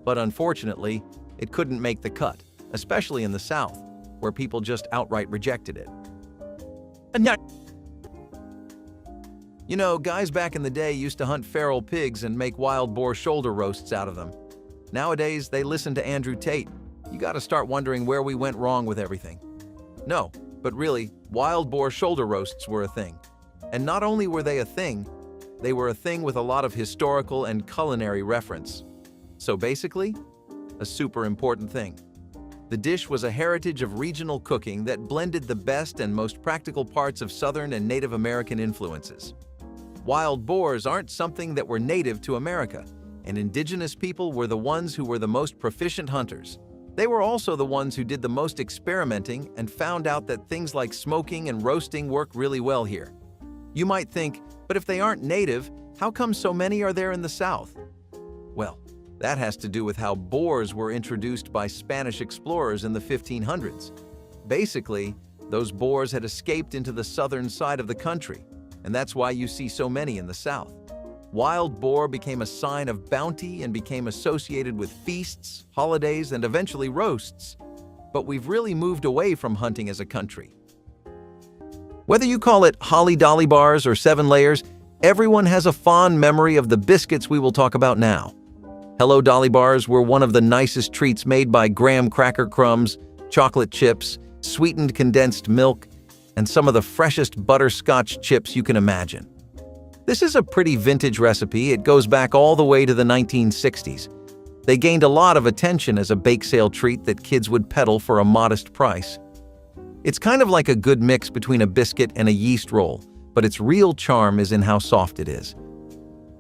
but unfortunately, it couldn't make the cut, especially in the South, where people just outright rejected it. You know, guys back in the day used to hunt feral pigs and make wild boar shoulder roasts out of them. Nowadays, they listen to Andrew Tate. You gotta start wondering where we went wrong with everything. No, but really, wild boar shoulder roasts were a thing. And not only were they a thing with a lot of historical and culinary reference. So basically, a super important thing. The dish was a heritage of regional cooking that blended the best and most practical parts of Southern and Native American influences. Wild boars aren't something that were native to America, and indigenous people were the ones who were the most proficient hunters. They were also the ones who did the most experimenting and found out that things like smoking and roasting work really well here. You might think, but if they aren't native, how come so many are there in the South? Well, that has to do with how boars were introduced by Spanish explorers in the 1500s. Basically, those boars had escaped into the southern side of the country, and that's why you see so many in the South. Wild boar became a sign of bounty and became associated with feasts, holidays, and eventually roasts. But we've really moved away from hunting as a country. Whether you call it Holly Dolly bars or 7 layers, everyone has a fond memory of the biscuits we will talk about now. Hello Dolly bars were one of the nicest treats made by graham cracker crumbs, chocolate chips, sweetened condensed milk, and some of the freshest butterscotch chips you can imagine. This is a pretty vintage recipe. It goes back all the way to the 1960s. They gained a lot of attention as a bake sale treat that kids would peddle for a modest price. It's kind of like a good mix between a biscuit and a yeast roll, but its real charm is in how soft it is.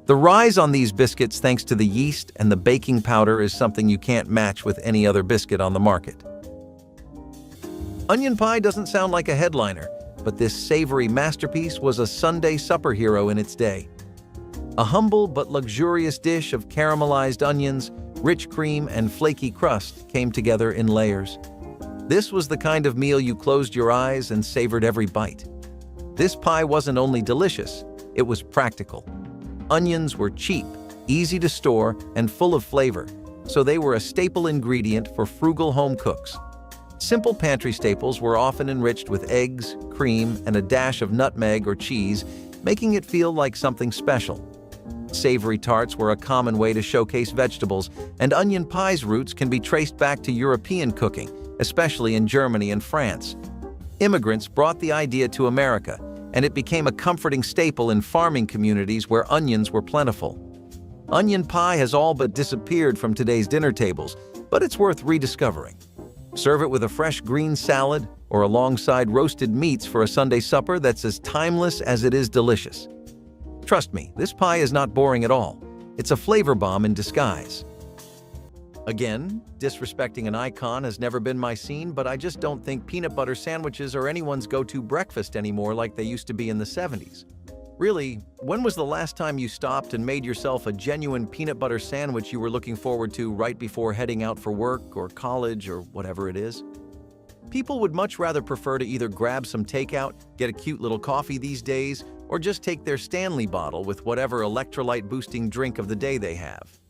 The rise on these biscuits thanks to the yeast and the baking powder is something you can't match with any other biscuit on the market. Onion pie doesn't sound like a headliner, but this savory masterpiece was a Sunday supper hero in its day. A humble but luxurious dish of caramelized onions, rich cream, and flaky crust came together in layers. This was the kind of meal you closed your eyes and savored every bite. This pie wasn't only delicious, it was practical. Onions were cheap, easy to store, and full of flavor, so they were a staple ingredient for frugal home cooks. Simple pantry staples were often enriched with eggs, cream, and a dash of nutmeg or cheese, making it feel like something special. Savory tarts were a common way to showcase vegetables, and onion pie's roots can be traced back to European cooking, especially in Germany and France. Immigrants brought the idea to America, and it became a comforting staple in farming communities where onions were plentiful. Onion pie has all but disappeared from today's dinner tables, but it's worth rediscovering. Serve it with a fresh green salad or alongside roasted meats for a Sunday supper that's as timeless as it is delicious. Trust me, this pie is not boring at all. It's a flavor bomb in disguise. Again, disrespecting an icon has never been my scene, but I just don't think peanut butter sandwiches are anyone's go-to breakfast anymore like they used to be in the 70s. Really, when was the last time you stopped and made yourself a genuine peanut butter sandwich you were looking forward to right before heading out for work or college or whatever it is? People would much rather prefer to either grab some takeout, get a cute little coffee these days, or just take their Stanley bottle with whatever electrolyte-boosting drink of the day they have.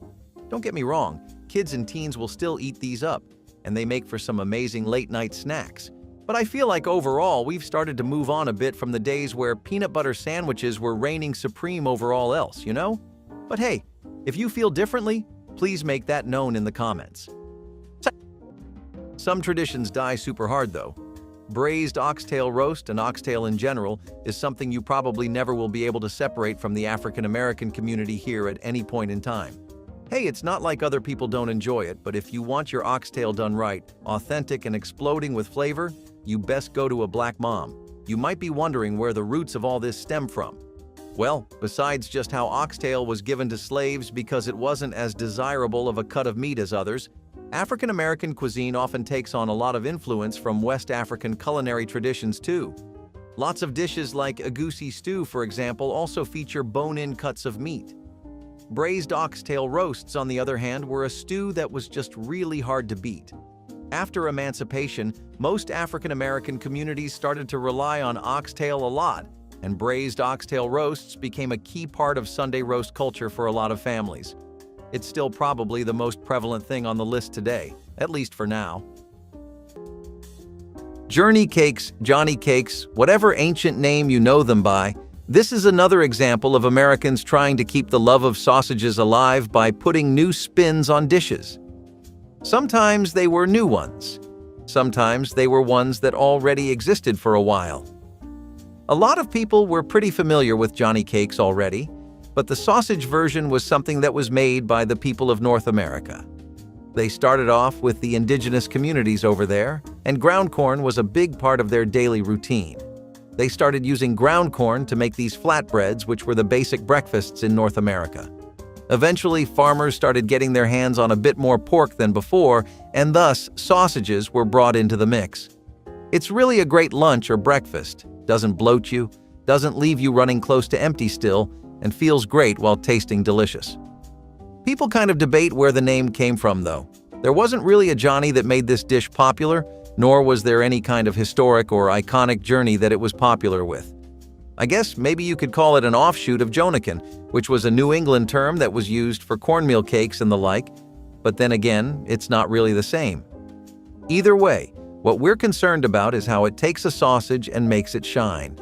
Don't get me wrong, kids and teens will still eat these up, and they make for some amazing late-night snacks. But I feel like overall, we've started to move on a bit from the days where peanut butter sandwiches were reigning supreme over all else, you know? But hey, if you feel differently, please make that known in the comments. Some traditions die super hard though. Braised oxtail roast and oxtail in general is something you probably never will be able to separate from the African American community here at any point in time. Hey, it's not like other people don't enjoy it, but if you want your oxtail done right, authentic and exploding with flavor, you best go to a black mom. You might be wondering where the roots of all this stem from. Well, besides just how oxtail was given to slaves because it wasn't as desirable of a cut of meat as others, African American cuisine often takes on a lot of influence from West African culinary traditions too. Lots of dishes like egusi stew, for example, also feature bone-in cuts of meat. Braised oxtail roasts, on the other hand, were a stew that was just really hard to beat. After emancipation, most African American communities started to rely on oxtail a lot, and braised oxtail roasts became a key part of Sunday roast culture for a lot of families. It's still probably the most prevalent thing on the list today, at least for now. Journey cakes, Johnny cakes, whatever ancient name you know them by, this is another example of Americans trying to keep the love of sausages alive by putting new spins on dishes. Sometimes they were new ones. Sometimes they were ones that already existed for a while. A lot of people were pretty familiar with Johnny cakes already, but the sausage version was something that was made by the people of North America. They started off with the indigenous communities over there, and ground corn was a big part of their daily routine. They started using ground corn to make these flatbreads, which were the basic breakfasts in North America. Eventually, farmers started getting their hands on a bit more pork than before, and thus sausages were brought into the mix. It's really a great lunch or breakfast, doesn't bloat you, doesn't leave you running close to empty still, and feels great while tasting delicious. People kind of debate where the name came from though. There wasn't really a Johnny that made this dish popular, nor was there any kind of historic or iconic journey that it was popular with. I guess maybe you could call it an offshoot of Jonakin, which was a New England term that was used for cornmeal cakes and the like, but then again, it's not really the same. Either way, what we're concerned about is how it takes a sausage and makes it shine.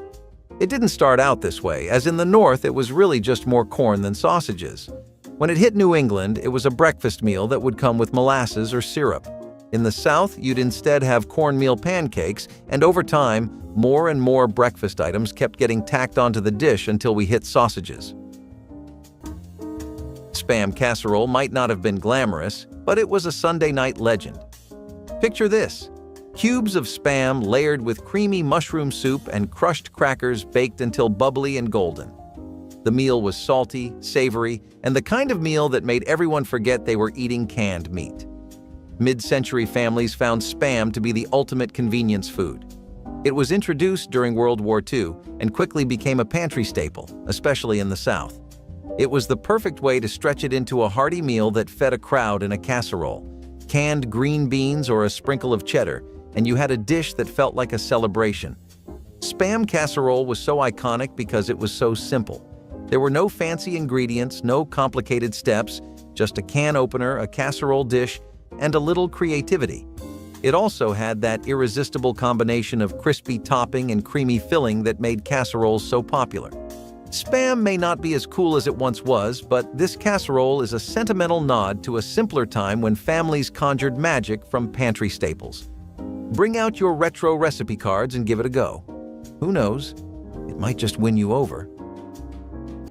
It didn't start out this way, as in the North it was really just more corn than sausages. When it hit New England, it was a breakfast meal that would come with molasses or syrup. In the South, you'd instead have cornmeal pancakes, and over time, more and more breakfast items kept getting tacked onto the dish until we hit sausages. Spam casserole might not have been glamorous, but it was a Sunday night legend. Picture this: Cubes of Spam layered with creamy mushroom soup and crushed crackers baked until bubbly and golden. The meal was salty, savory, and the kind of meal that made everyone forget they were eating canned meat. Mid-century families found Spam to be the ultimate convenience food. It was introduced during World War II and quickly became a pantry staple, especially in the South. It was the perfect way to stretch it into a hearty meal that fed a crowd in a casserole. Canned green beans or a sprinkle of cheddar, and you had a dish that felt like a celebration. Spam casserole was so iconic because it was so simple. There were no fancy ingredients, no complicated steps, just a can opener, a casserole dish, and a little creativity. It also had that irresistible combination of crispy topping and creamy filling that made casseroles so popular. Spam may not be as cool as it once was, but this casserole is a sentimental nod to a simpler time when families conjured magic from pantry staples. Bring out your retro recipe cards and give it a go. Who knows? It might just win you over.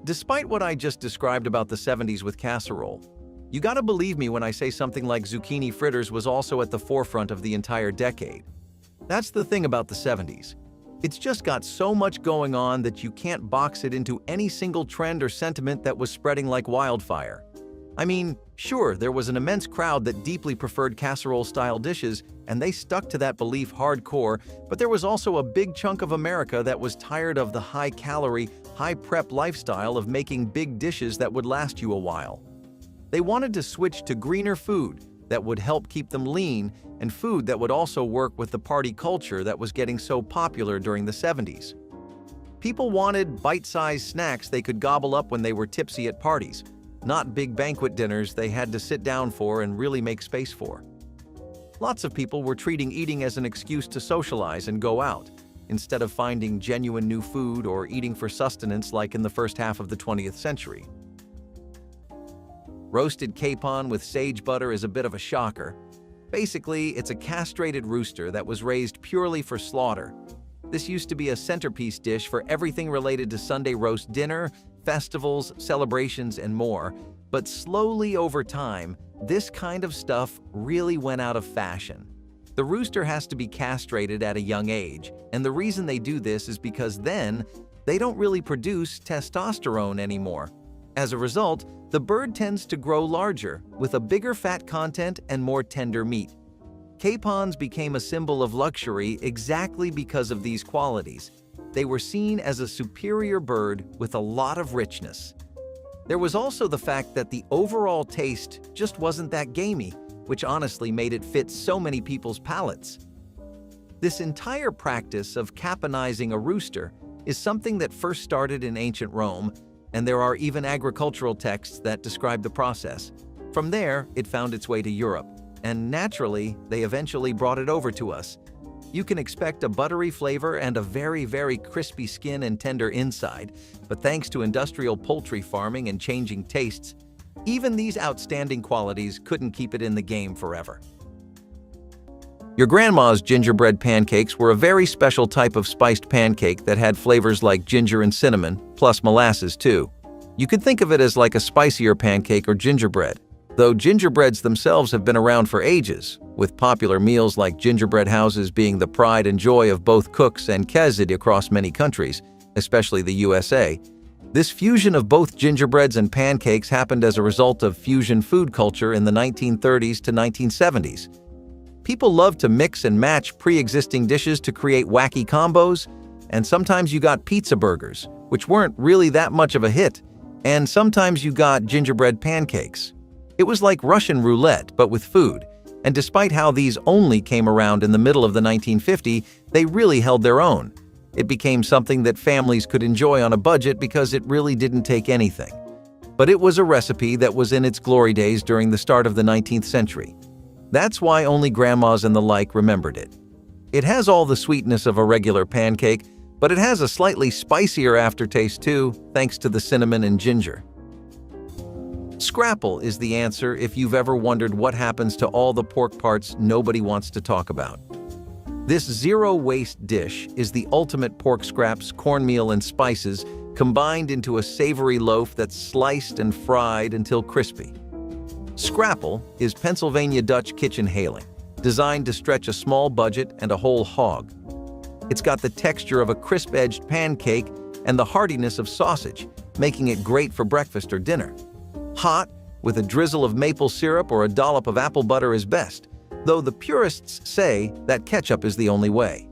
Despite what I just described about the 70s with casserole, you gotta believe me when I say something like zucchini fritters was also at the forefront of the entire decade. That's the thing about the 70s. It's just got so much going on that you can't box it into any single trend or sentiment that was spreading like wildfire. I mean, sure, there was an immense crowd that deeply preferred casserole-style dishes, and they stuck to that belief hardcore, but there was also a big chunk of America that was tired of the high-calorie, high-prep lifestyle of making big dishes that would last you a while. They wanted to switch to greener food that would help keep them lean, and food that would also work with the party culture that was getting so popular during the 70s. People wanted bite-sized snacks they could gobble up when they were tipsy at parties, not big banquet dinners they had to sit down for and really make space for. Lots of people were treating eating as an excuse to socialize and go out, instead of finding genuine new food or eating for sustenance like in the first half of the 20th century. Roasted capon with sage butter is a bit of a shocker. Basically, it's a castrated rooster that was raised purely for slaughter. This used to be a centerpiece dish for everything related to Sunday roast dinner, festivals, celebrations, and more, but slowly over time, this kind of stuff really went out of fashion. The rooster has to be castrated at a young age, and the reason they do this is because then they don't really produce testosterone anymore. As a result, the bird tends to grow larger, with a bigger fat content and more tender meat. Capons became a symbol of luxury exactly because of these qualities. They were seen as a superior bird with a lot of richness. There was also the fact that the overall taste just wasn't that gamey, which honestly made it fit so many people's palates. This entire practice of caponizing a rooster is something that first started in ancient Rome, and there are even agricultural texts that describe the process. From there, it found its way to Europe, and naturally, they eventually brought it over to us. You can expect a buttery flavor and a very, very crispy skin and tender inside, but thanks to industrial poultry farming and changing tastes, even these outstanding qualities couldn't keep it in the game forever. Your grandma's gingerbread pancakes were a very special type of spiced pancake that had flavors like ginger and cinnamon, plus molasses too. You could think of it as like a spicier pancake or gingerbread, though gingerbreads themselves have been around for ages, with popular meals like gingerbread houses being the pride and joy of both cooks and Casserole across many countries, especially the USA. This fusion of both gingerbreads and pancakes happened as a result of fusion food culture in the 1930s to 1970s. People loved to mix and match pre-existing dishes to create wacky combos, and sometimes you got pizza burgers, which weren't really that much of a hit, and sometimes you got gingerbread pancakes. It was like Russian roulette, but with food, and despite how these only came around in the middle of the 1950s, they really held their own. It became something that families could enjoy on a budget because it really didn't take anything. But it was a recipe that was in its glory days during the start of the 19th century. That's why only grandmas and the like remembered it. It has all the sweetness of a regular pancake, but it has a slightly spicier aftertaste too, thanks to the cinnamon and ginger. Scrapple is the answer if you've ever wondered what happens to all the pork parts nobody wants to talk about. This zero-waste dish is the ultimate pork scraps, cornmeal, and spices combined into a savory loaf that's sliced and fried until crispy. Scrapple is Pennsylvania Dutch kitchen hailing, designed to stretch a small budget and a whole hog. It's got the texture of a crisp-edged pancake and the heartiness of sausage, making it great for breakfast or dinner. Hot, with a drizzle of maple syrup or a dollop of apple butter is best, though the purists say that ketchup is the only way.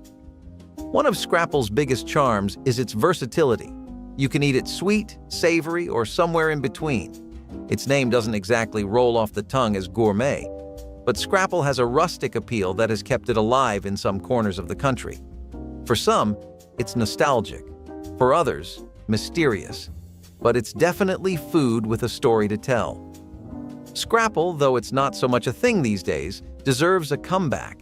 One of Scrapple's biggest charms is its versatility. You can eat it sweet, savory, or somewhere in between. Its name doesn't exactly roll off the tongue as gourmet, but Scrapple has a rustic appeal that has kept it alive in some corners of the country. For some, it's nostalgic. For others, mysterious. But it's definitely food with a story to tell. Scrapple, though it's not so much a thing these days, deserves a comeback,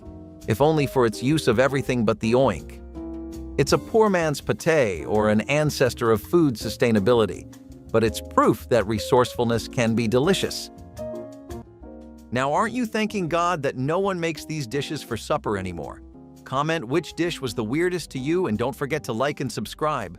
if only for its use of everything but the oink. It's a poor man's pâté or an ancestor of food sustainability, but it's proof that resourcefulness can be delicious. Now, aren't you thanking God that no one makes these dishes for supper anymore? Comment which dish was the weirdest to you and don't forget to like and subscribe.